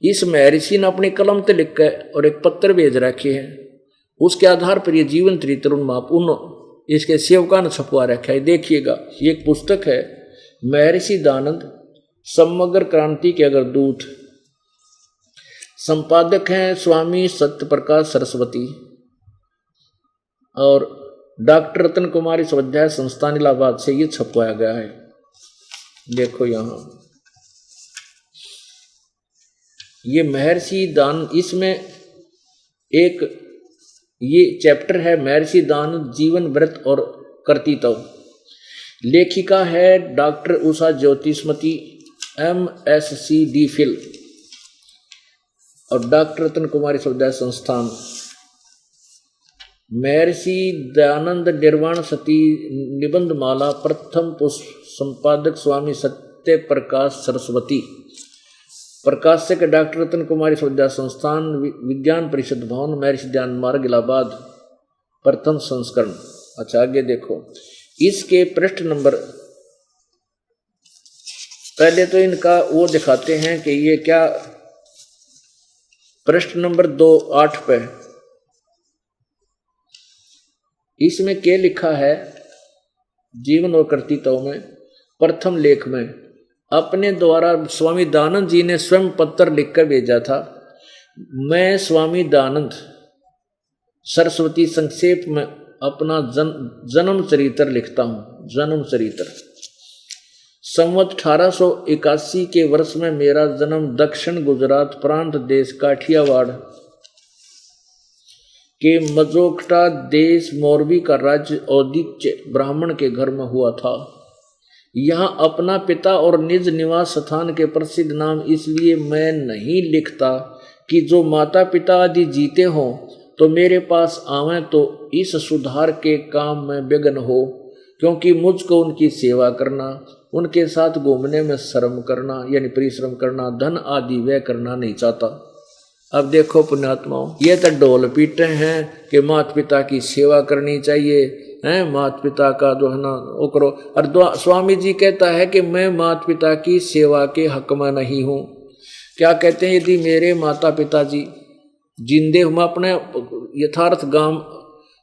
B: इस महर्षि ने अपनी कलम से लिख के और एक पत्र भेज रखे हैं, उसके आधार पर ये जीवन चरित्र उन इसके सेवका ने छपवा रखा है। देखिएगा, ये एक पुस्तक है महर्षि दानंद समग्र क्रांति के अगर दूत, संपादक हैं स्वामी सत्य प्रकाश सरस्वती, और डॉक्टर रतन कुमारी स्वाध्याय संस्थान इलाहाबाद से ये छपवाया गया है। देखो यहाँ ये महर्षि दान, इसमें एक ये चैप्टर है महर्षि दानंद जीवन व्रत और कर्तृत्व। लेखिका है डॉक्टर उषा ज्योतिष्मती MSc DPhil, और डॉक्टर रतन कुमारी स्वाध्याय संस्थान। महर्षि दयानंद निर्वाण सती निबंध माला प्रथम पुष्प, संपादक स्वामी सत्य प्रकाश सरस्वती, प्रकाशक डॉक्टर रतन कुमारी स्वाध्याय संस्थान, विज्ञान परिषद भवन, महर्षि ध्यान मार्ग इलाहाबाद, प्रथम संस्करण। अच्छा आगे देखो, इसके पृष्ठ नंबर, पहले तो इनका वो दिखाते हैं कि ये क्या, पृष्ठ नंबर 2-8 पे इसमें क्या लिखा है, जीवन और कर्तृत्व में प्रथम लेख में अपने द्वारा स्वामी दानंद जी ने स्वयं पत्र लिखकर भेजा था। मैं स्वामी दानंद सरस्वती संक्षेप में अपना जन्म चरित्र लिखता हूँ। जन्म चरित्र, संवत 1881 के वर्ष में मेरा जन्म दक्षिण गुजरात प्रांत देश काठियावाड़ के मजोकटा देश मोरबी का राज्य औदिच्य ब्राह्मण के घर में हुआ था। यहाँ अपना पिता और निज निवास स्थान के प्रसिद्ध नाम इसलिए मैं नहीं लिखता कि जो माता पिता आदि जीते हों तो मेरे पास आवें तो इस सुधार के काम में विघ्न हो, क्योंकि मुझको उनकी सेवा करना, उनके साथ घूमने में श्रम करना यानी परिश्रम करना, धन आदि व्यय करना नहीं चाहता। अब देखो पुण्यात्माओं, ये तो ढोल पीटे हैं कि माता पिता की सेवा करनी चाहिए, हैं माता पिता का जो है ना वो करो। और स्वामी जी कहता है कि मैं माता पिता की सेवा के हक में नहीं हूँ। क्या कहते हैं, यदि मेरे माता पिता जी जिंदे हूँ, मैं अपने यथार्थ गांव,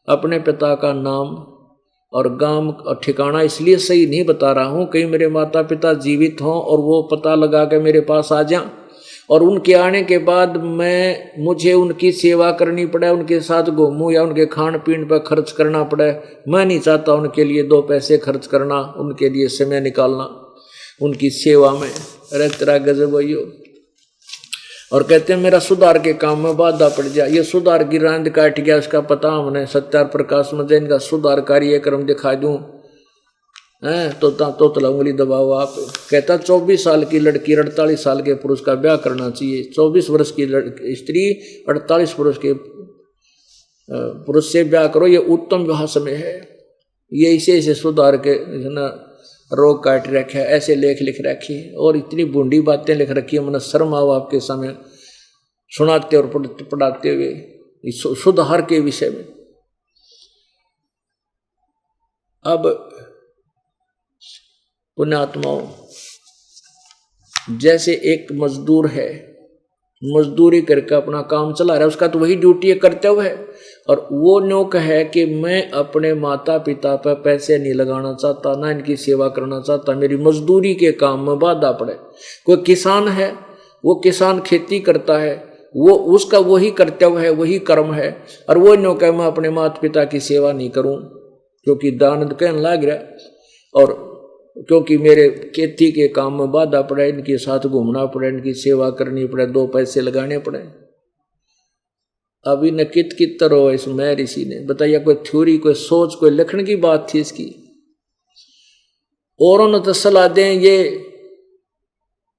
B: अपने पिता का नाम और गांव ठिकाना इसलिए सही नहीं बता रहा हूँ, कहीं मेरे माता पिता जीवित हों और वो पता लगा के मेरे पास आ जाएं और उनके आने के बाद मुझे उनकी सेवा करनी पड़े, उनके साथ घूमूं या उनके खान पीन पर खर्च करना पड़े। मैं नहीं चाहता उनके लिए 2 पैसे खर्च करना, उनके लिए समय निकालना उनकी सेवा में। अरे तेरा गजब हो। और कहते हैं मेरा सुधार के काम में बाधा पड़ जाए, ये सुधार की रांद काट गया, उसका पता हमने सत्यार प्रकाश में इनका सुधार कार्य क्रम दिखा दूं हैं तो उंगली दबाओ आप। कहता 24 साल की लड़की 48 साल के पुरुष का ब्याह करना चाहिए, 24 वर्ष की स्त्री 48 पुरुष के पुरुष से ब्याह करो, ये उत्तम विवाह समय है। ये इसे सुधार के ना रोग काट रखे है, ऐसे लेख लिख रखी है और इतनी बूंदी बातें लिख रखी है, मैंने शर्म आओ आपके समय सुनाते और पढ़ाते हुए सुधार के विषय में। अब पुण्यात्माओं, जैसे एक मजदूर है, मजदूरी करके अपना काम चला रहा है, उसका तो वही ड्यूटी है, कर्तव्य है, और वो नौक है कि मैं अपने माता पिता पर पैसे नहीं लगाना चाहता, ना इनकी सेवा करना चाहता, मेरी मजदूरी के काम में बाधा पड़े। कोई किसान है, वो किसान खेती करता है, वो उसका वही कर्तव्य है, वही कर्म है, और वो नौक है मैं अपने माता पिता की सेवा नहीं करूं क्योंकि दानद कहने लग रहा और क्योंकि मेरे खेती के काम में बाधा पड़े, इनके साथ घूमना पड़े, इनकी सेवा करनी पड़े, 2 पैसे लगाने पड़े। अभी न कित तरह इस मैं ऋषि ने बताइए, कोई थ्योरी, कोई सोच, कोई लिखण की बात थी इसकी। औरों ने तो सलाह दें ये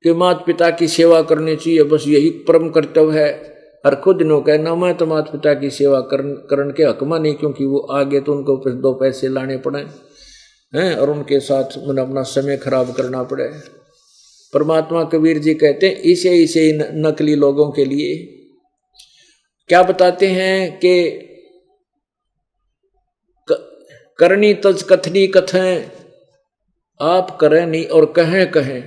B: कि माता पिता की सेवा करनी चाहिए, बस यही परम कर्तव्य है, और खुद नो कहना मैं तो माता पिता की सेवा करने के हक में नहीं, क्योंकि वो आगे तो उनको 2 पैसे लाने पड़े हैं और उनके साथ मैंने अपना समय खराब करना पड़े। परमात्मा कबीर जी कहते हैं इसे नकली लोगों के लिए क्या बताते हैं कि करनी तज कथनी कथें, आप करें नहीं और कहें कहें।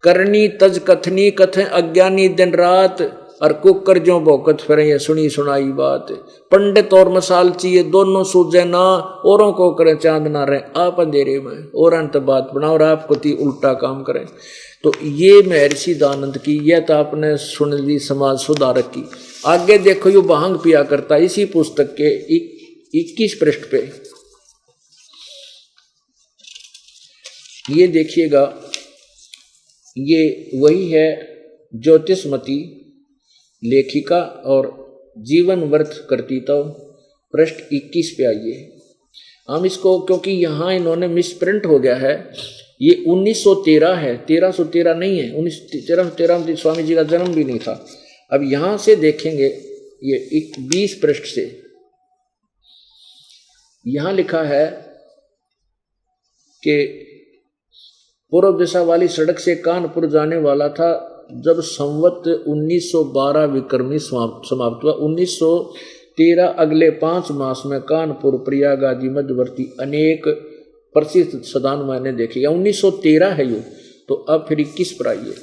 B: करनी तज कथनी कथें, अज्ञानी दिन रात और कुकर जो भौकत फिरे, ये सुनी सुनाई बात। पंडित और मसाल चाहिए दोनों सूझे ना, औरों को करें चांद ना रहे, आप अंधेरे में और अंत बात बनाओ और आपको ती उल्टा काम करें। तो ये महर्षि दानंद की, यह तो आपने सुन ली समाज सुधारक की। आगे देखो ये भांग पिया करता इसी पुस्तक के 21 पृष्ठ पे, ये देखिएगा, ये वही है ज्योतिषमती लेखिका और जीवन व्रत करती, तो पृष्ठ 21 पे आइए। हम इसको, क्योंकि यहाँ इन्होंने मिसप्रिंट हो गया है, ये 1913 है, 1313 नहीं है, 1313 में स्वामी जी का जन्म भी नहीं था। अब यहाँ से देखेंगे ये 20 पृष्ठ से, यहाँ लिखा है कि पूर्व दिशा वाली सड़क से कानपुर जाने वाला था, जब संवत 1912 विक्रमी समाप्त हुआ। 1913 अगले 5 मास में कानपुर प्रयाग आदि मध्यवर्ती अनेक प्रसिद्ध सदान मैंने देखे। 1913 है ये, तो अब फिर 21 पर आइए।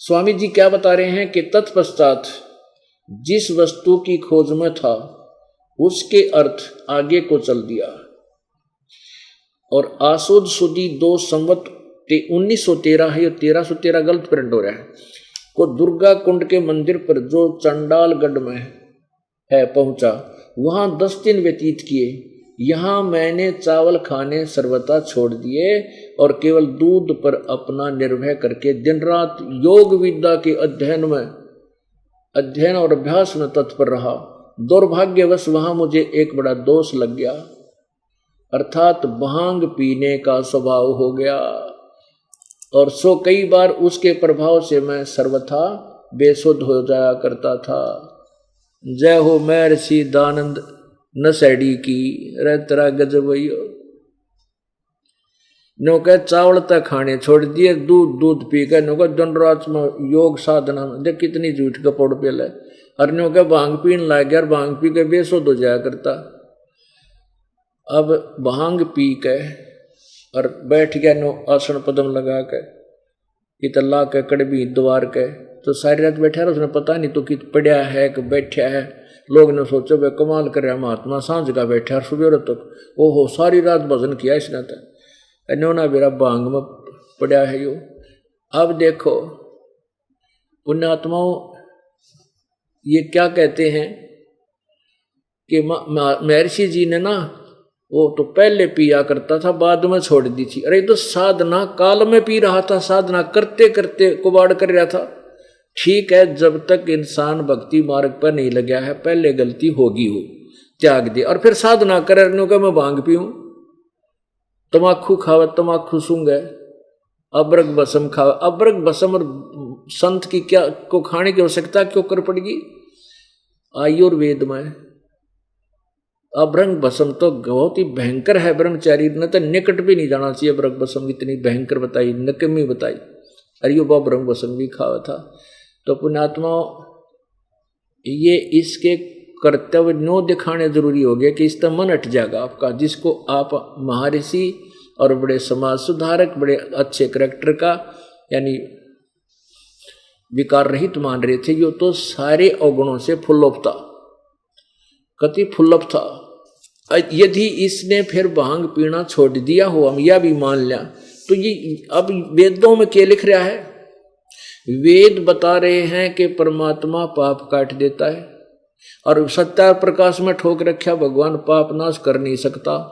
B: स्वामी जी क्या बता रहे हैं कि तत्पश्चात जिस वस्तु की खोज में था उसके अर्थ आगे को चल दिया, और आसुद सुदी 2 संवत 1913 है, ये 1313 गलत प्रिंट हो रहा है, को दुर्गा कुंड के मंदिर पर जो चंडालगढ़ में है पहुंचा, वहां 10 दिन व्यतीत किए। यहाँ मैंने चावल खाने सर्वथा छोड़ दिए और केवल दूध पर अपना निर्भय करके दिन रात योग विद्या के अध्ययन और अभ्यास में तत्पर रहा। दुर्भाग्यवश वहां मुझे एक बड़ा दोष लग गया, अर्थात भांग पीने का स्वभाव हो गया, और सो कई बार उसके प्रभाव से मैं सर्वथा बेसुध हो जाया करता था। जय हो महर्षि दानंद नशेड़ी की। रे तेरा गजब भैया, नो कह चावल तक खाने छोड़ दिए, दूध दूध पी कर नो कह दिन रात में योग साधना में देख कितनी झूठ कपड़ पेल है। और नो कह भांग पीन लग गया, भांग पी के बेसुध हो जाया करता। अब भांग पी के और बैठ गया नो आसन पदम लगा के इतला के कड़बी द्वार के, तो सारी रात बैठा रहा, उसने पता नहीं तो कि पड़ा है कि बैठा है। लोग ने सोचो वे कमाल कर रहा महात्मा, सांझ का बैठा और सुबह तक ओहो सारी रात भजन किया इसने, तो इन्होंने मेरा भांग में पड़ा है यो। अब देखो पुण्यात्माओं ये क्या कहते हैं कि महर्षि जी ने ना वो तो पहले पिया करता था, बाद में छोड़ दी थी। अरे तो साधना काल में पी रहा था, साधना करते करते कुबाड़ कर रहा था। ठीक है, जब तक इंसान भक्ति मार्ग पर नहीं लगा है पहले गलती होगी, हो त्याग दे और फिर साधना करने का मैं भांग पीऊं, तमाकू खावा तमाकू सूंगे, अबरग बसम खावा अबरग बसम, और संत की क्या को खाने की आवश्यकता क्यों कर पड़ेगी। आयुर्वेद में अभ्रंग बसम तो बहुत ही भयंकर है, ब्रह्मचारी न तो निकट भी नहीं जाना चाहिए। अभ्रंग बसम इतनी भयंकर बताई, नकमी बताई। अरे वो अभ्रंग बसम भी खावा था। तो पुण्यात्मा ये इसके कर्तव्य नो दिखाने जरूरी हो गया कि इसका मन हट जाएगा आपका, जिसको आप महर्षि और बड़े समाज सुधारक, बड़े अच्छे करैक्टर का यानी विकार रहित मान रहे थे, यो तो सारे अवगुणों से फुल्लप था, कति फुल्लप था। यदि इसने फिर भांग पीना छोड़ दिया हो, हम यह भी मान लिया, तो ये अब वेदों में क्या लिख रहा है। वेद बता रहे हैं कि परमात्मा पाप काट देता है, और सत्या प्रकाश में ठोक रखा भगवान पाप नाश कर नहीं सकता।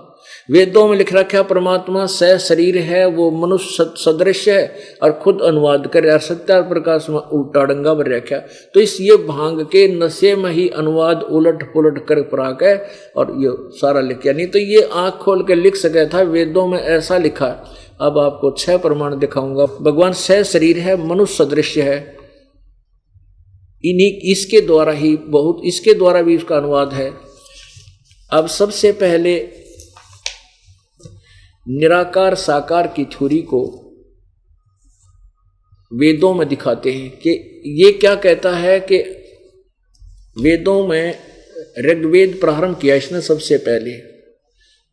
B: वेदों में लिख रखा परमात्मा सह शरीर है, वो मनुष्य सदृश है, और खुद अनुवाद करे, और सत्या प्रकाश में उल्टा डंगा भर रखा। तो इस ये भांग के नशे में ही अनुवाद उलट पुलट कर पड़ा है और ये सारा लिखा। नहीं तो ये आंख खोल के लिख सके था, वेदों में ऐसा लिखा। अब आपको 6 प्रमाण दिखाऊंगा। भगवान सह शरीर है, मनुष्य सदृश है, इन्हीं इसके द्वारा ही बहुत, इसके द्वारा भी इसका अनुवाद है। अब सबसे पहले निराकार साकार की थ्योरी को वेदों में दिखाते हैं कि ये क्या कहता है कि वेदों में ऋग्वेद प्रारंभ किया इसने सबसे पहले,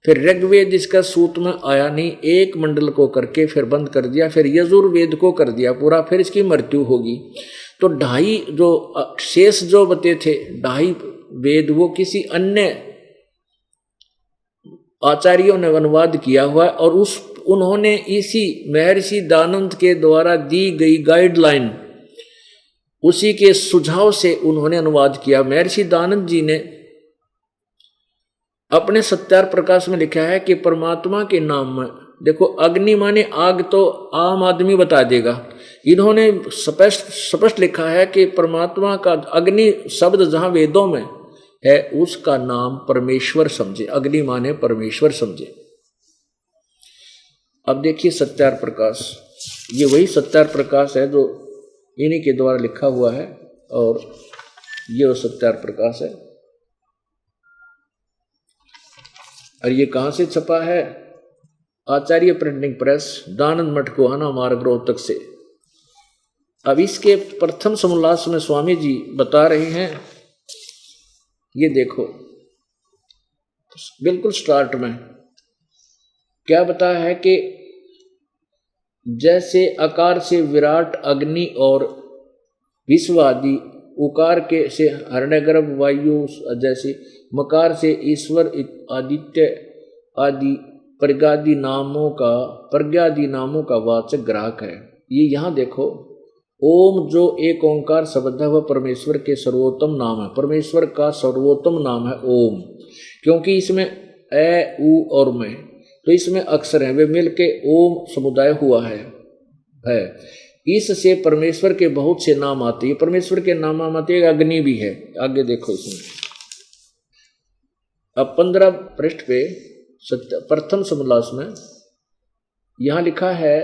B: फिर ऋग्वेद इसका सूत में आया नहीं, एक मंडल को करके फिर बंद कर दिया, फिर यजुर्वेद को कर दिया पूरा, फिर इसकी मृत्यु होगी। तो 2.5 जो शेष जो बते थे 2.5 वेद वो किसी अन्य आचार्यों ने अनुवाद किया हुआ है, और उन्होंने इसी महर्षि दानंद के द्वारा दी गई गाइडलाइन, उसी के सुझाव से उन्होंने अनुवाद किया। महर्षि दानंद जी ने अपने सत्यार प्रकाश में लिखा है कि परमात्मा के नाम में देखो, अग्नि माने आग तो आम आदमी बता देगा, इन्होंने स्पष्ट लिखा है कि परमात्मा का अग्नि शब्द जहां वेदों में है उसका नाम परमेश्वर समझे, अग्नि माने परमेश्वर समझे। अब देखिए सत्यार प्रकाश, ये वही सत्यार प्रकाश है जो इन्हीं के द्वारा लिखा हुआ है, और ये वो सत्यार प्रकाश है। और ये कहां से छपा है? आचार्य प्रिंटिंग प्रेस, दानंद मठ गोहाना मार्ग रोहतक से। अब इसके प्रथम समोल्लास में स्वामी जी बता रहे हैं, ये देखो बिल्कुल स्टार्ट में क्या बताया है कि जैसे आकार से विराट अग्नि और विश्व आदि, उकार के से हरणगर्भ वायु जैसे, मकार से ईश्वर आदित्य आदि प्रज्ञादि नामों का वाचक ग्राहक है। ये यहाँ देखो, ओम जो एक ओंकार शब्द है वह परमेश्वर के सर्वोत्तम नाम है, परमेश्वर का सर्वोत्तम नाम है ओम, क्योंकि इसमें ए उ और में, तो इसमें अक्षर हैं, वे मिलके ओम समुदाय हुआ है। इससे परमेश्वर के बहुत से नाम आते हैं। परमेश्वर के नाम आते हैं, अग्नि भी है, आगे देखो इसमें। अब 15 पृष्ठ पे प्रथम समोल्लास में यहां लिखा है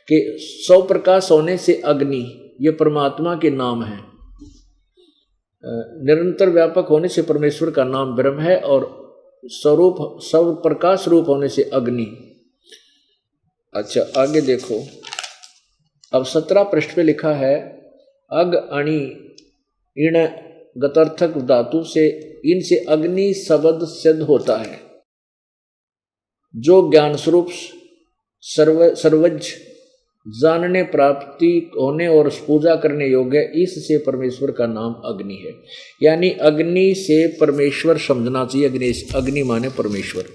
B: कि 100 प्रकाश होने से अग्नि, ये परमात्मा के नाम है। निरंतर व्यापक होने से परमेश्वर का नाम ब्रह्म है, और स्वरूप सब प्रकाश रूप होने से अग्नि। अच्छा आगे देखो, अब 17 पृष्ठ पे लिखा है अग अणि इण गतर्थक धातु से, इनसे अग्नि शब्द सिद्ध होता है। जो ज्ञान स्वरूप सर्वज्ञ जानने प्राप्ति होने और पूजा करने योग्य है, इससे परमेश्वर का नाम अग्नि है। यानी अग्नि से परमेश्वर समझना चाहिए। अग्नि माने परमेश्वर।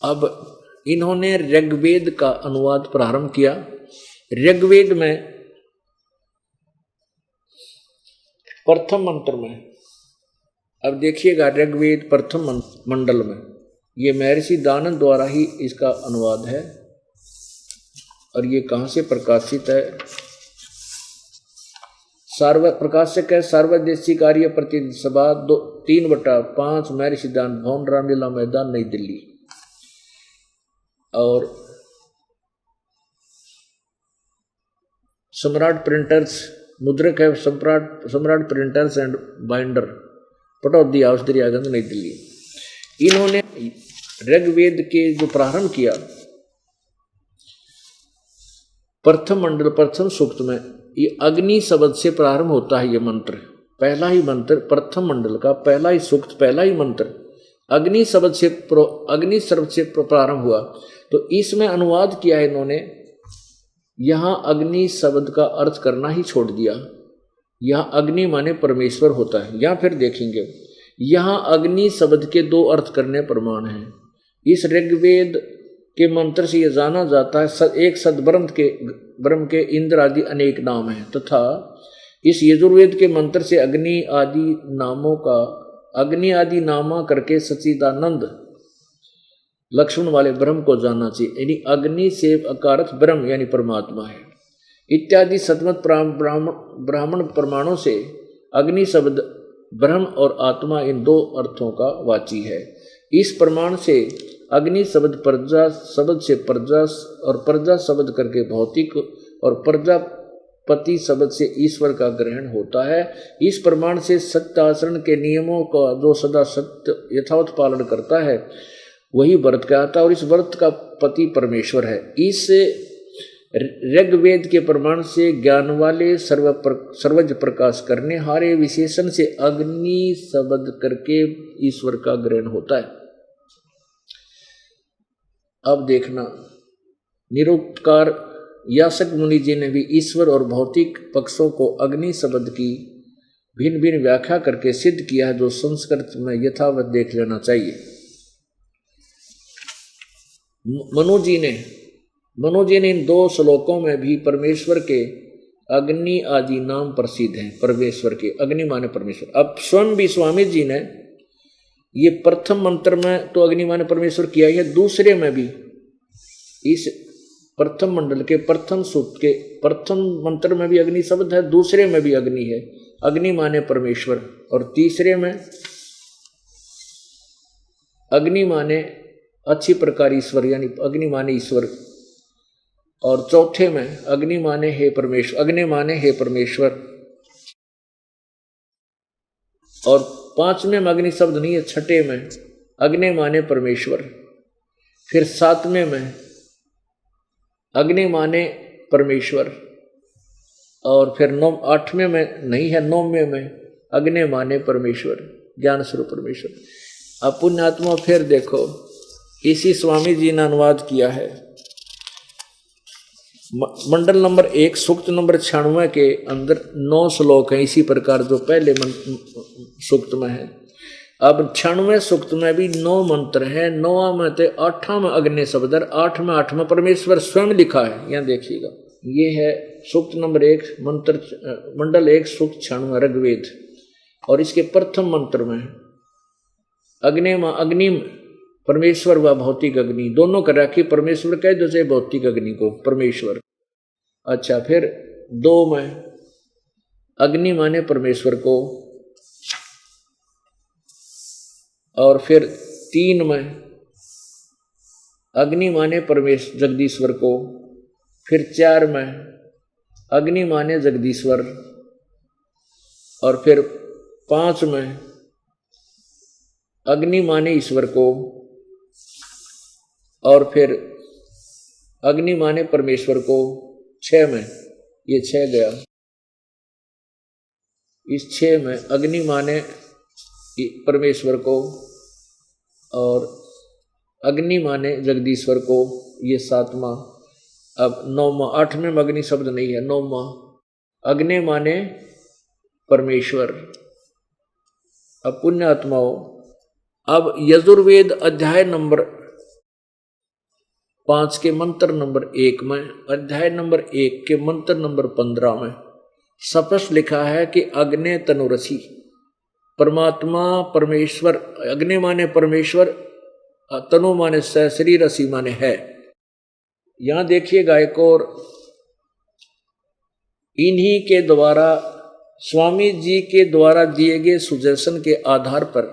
B: अब इन्होंने ऋग्वेद का अनुवाद प्रारंभ किया। ऋग्वेद में प्रथम मंत्र में, अब देखिएगा ऋग्वेद प्रथम मंडल में, ये महर्षि दानव द्वारा ही इसका अनुवाद है। और ये कहाँ से प्रकाशित है? प्रकाशक है सार्वदेशी कार्य प्रतिनिधि सभा 3/5 महर्षि दानव भवन, रामलीला मैदान, नई दिल्ली। और सम्राट प्रिंटर्स मुद्रक है, सम्राट printers and binder, Pataudi house, Daryaganj, New Delhi. इन्होंने ऋग्वेद के जो प्रारंभ किया प्रथम मंडल प्रथम सूक्त में, ये अग्नि शब्द से प्रारंभ होता है। ये मंत्र पहला ही मंत्र प्रथम मंडल का पहला ही सूक्त पहला ही मंत्र अग्नि शब्द से प्रारंभ हुआ। तो इसमें अनुवाद किया है इन्होंने, यहाँ अग्नि शब्द का अर्थ करना ही छोड़ दिया। यहाँ अग्नि माने परमेश्वर होता है। यहाँ फिर देखेंगे यहाँ अग्नि शब्द के 2 अर्थ करने प्रमाण हैं। इस ऋग्वेद के मंत्र से यह जाना जाता है एक ब्रह्म के इंद्र आदि अनेक नाम हैं, तथा इस यजुर्वेद के मंत्र से अग्नि आदि नामा करके सच्चिदानंद लक्ष्मण वाले ब्रह्म को जानना चाहिए। यानी अग्नि से अकारथ ब्रह्म यानी परमात्मा है। इत्यादि सतमत ब्राह्मण प्रमाणों से अग्नि शब्द ब्रह्म और आत्मा इन 2 अर्थों का वाची है। इस प्रमाण से अग्नि शब्द प्रजा शब्द से प्रजा और प्रजा शब्द करके भौतिक और प्रजापति शब्द से ईश्वर का ग्रहण होता है। इस प्रमाण से सत्य आचरण के नियमों का जो सदा सत्य यथावत पालन करता है वही व्रत कहता है, और इस व्रत का पति परमेश्वर है। इस ऋग्वेद के प्रमाण से ज्ञान वाले सर्वज्ञ प्रकाश करने हारे विशेषण से अग्नि शब्द करके ईश्वर का ग्रहण होता है। अब देखना, निरुक्तकार यास्क मुनि जी ने भी ईश्वर और भौतिक पक्षों को अग्नि शब्द की भिन्न भिन्न व्याख्या करके सिद्ध किया है, जो संस्कृत में यथावत देख लेना चाहिए। मनु जी ने इन 2 श्लोकों में भी परमेश्वर के अग्नि आदि नाम प्रसिद्ध हैं। परमेश्वर के अग्नि माने परमेश्वर। अब स्वयं भी स्वामी जी ने ये प्रथम मंत्र में तो अग्नि माने परमेश्वर किया है, दूसरे में भी इस प्रथम मंडल के प्रथम सूक्त के प्रथम मंत्र में भी अग्नि शब्द है, दूसरे में भी अग्नि है, अग्नि माने परमेश्वर। और तीसरे में अग्नि माने अच्छी प्रकार ईश्वर यानी अग्नि माने ईश्वर। और चौथे में अग्नि माने हे परमेश्वर, अग्नि माने हे परमेश्वर। और 5वें में अग्नि शब्द नहीं है, 6ठे में अग्नि माने परमेश्वर। फिर 7वें में अग्नि माने परमेश्वर। और फिर 8वें में नहीं है, 9वें में अग्नि माने परमेश्वर, ज्ञान स्वरूप परमेश्वर। अब पुण्यात्मा फिर देखो, इसी स्वामी जी ने अनुवाद किया है मंडल नंबर 1 सूक्त नंबर 96 के अंदर 9 श्लोक हैं इसी प्रकार जो पहले सूक्त में है। अब 96वें सूक्त में भी 9 मंत्र हैं। 9वां में तो 8वां में अग्नि शब्द, 8वां परमेश्वर स्वयं लिखा है। यहाँ देखिएगा, ये है सूक्त नंबर 1 मंडल 1 सूक्त 96 ऋग्वेद। और इसके प्रथम मंत्र में अग्नि परमेश्वर व भौतिक अग्नि दोनों कर रखी। परमेश्वर कह दो चाहे भौतिक अग्नि को परमेश्वर। अच्छा, फिर 2 में अग्नि माने परमेश्वर को। और फिर 3 में अग्नि माने परमेश्वर जगदीश्वर को। फिर 4 में अग्नि माने जगदीश्वर। और फिर 5 में अग्नि माने ईश्वर को, और फिर अग्नि माने परमेश्वर को। 6 में ये 6 गया। इस 6 में अग्नि माने परमेश्वर को और अग्नि माने जगदीश्वर को, ये 7वां। अब 9वां, 8वें में अग्नि शब्द नहीं है। 9वां अग्नि माने परमेश्वर। अब पुण्य आत्माओं, अब यजुर्वेद अध्याय नंबर 5 के मंत्र नंबर 1 में, अध्याय नंबर 1 के मंत्र नंबर 15 में स्पष्ट लिखा है कि अग्नि तनुरसी, परमात्मा परमेश्वर। अग्नि माने परमेश्वर, तनु माने शरीर, रसी माने है। यहां देखिएगा एक और, इन्हीं के द्वारा स्वामी जी के द्वारा दिए गए सुजेशन के आधार पर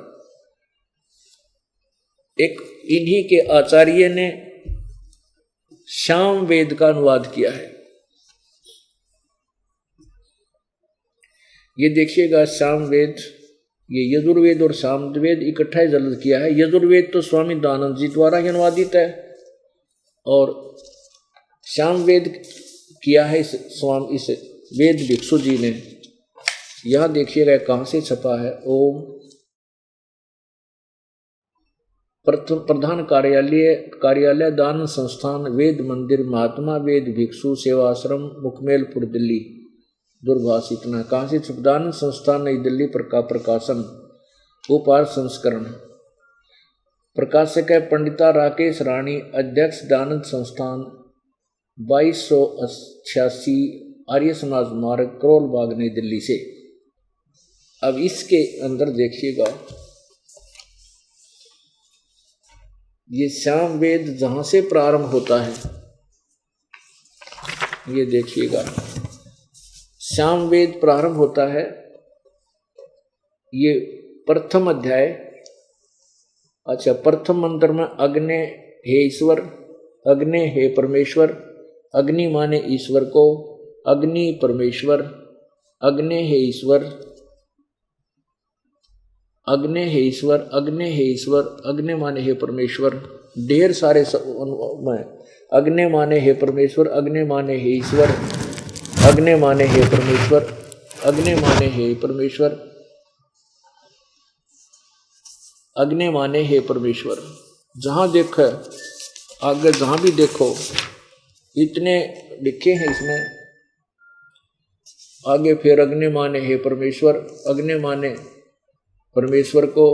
B: एक इन्हीं के आचार्य ने साम वेद का अनुवाद किया है। ये देखिएगा साम वेद, ये यजुर्वेद और सामवेद इकट्ठा ही जल्द किया है। यजुर्वेद तो स्वामी दयानंद जी द्वारा ही अनुवादित है और सामवेद किया है इस वेद भिक्षु जी ने। यहां देखिएगा कहां से छपा है। ओम प्रधान कार्यालय दान संस्थान वेद मंदिर महात्मा वेद भिक्षु सेवाश्रम मुखमेलपुर दिल्ली। दूरभाष इतना। कहाँ से? दान संस्थान नई दिल्ली प्रकाशन उपार संस्करण। प्रकाशक है पंडिता राकेश रानी, अध्यक्ष दानंद संस्थान 2288 आर्य समाज मार्ग करोल बाग नई दिल्ली से। अब इसके अंदर देखिएगा ये साम वेद जहां से प्रारंभ होता है, ये देखिएगा साम वेद प्रारंभ होता है। ये प्रथम अध्याय, अच्छा प्रथम मंत्र में अग्नि हे ईश्वर, अग्नि हे परमेश्वर। अग्नि माने ईश्वर को, अग्नि परमेश्वर, अग्नि हे ईश्वर, अग्नि हे ईश्वर, अग्नि हे ईश्वर, अग्नि माने हे परमेश्वर। ढेर सारे में अग्नि माने हे परमेश्वर, अग्नि माने हे ईश्वर, अग्नि माने हे परमेश्वर, अग्नि माने हे परमेश्वर, अग्नि माने हे परमेश्वर। जहां देखो आगे, जहां भी देखो इतने लिखे हैं इसमें। आगे फिर अग्नि माने हे परमेश्वर, अग्नि माने परमेश्वर को।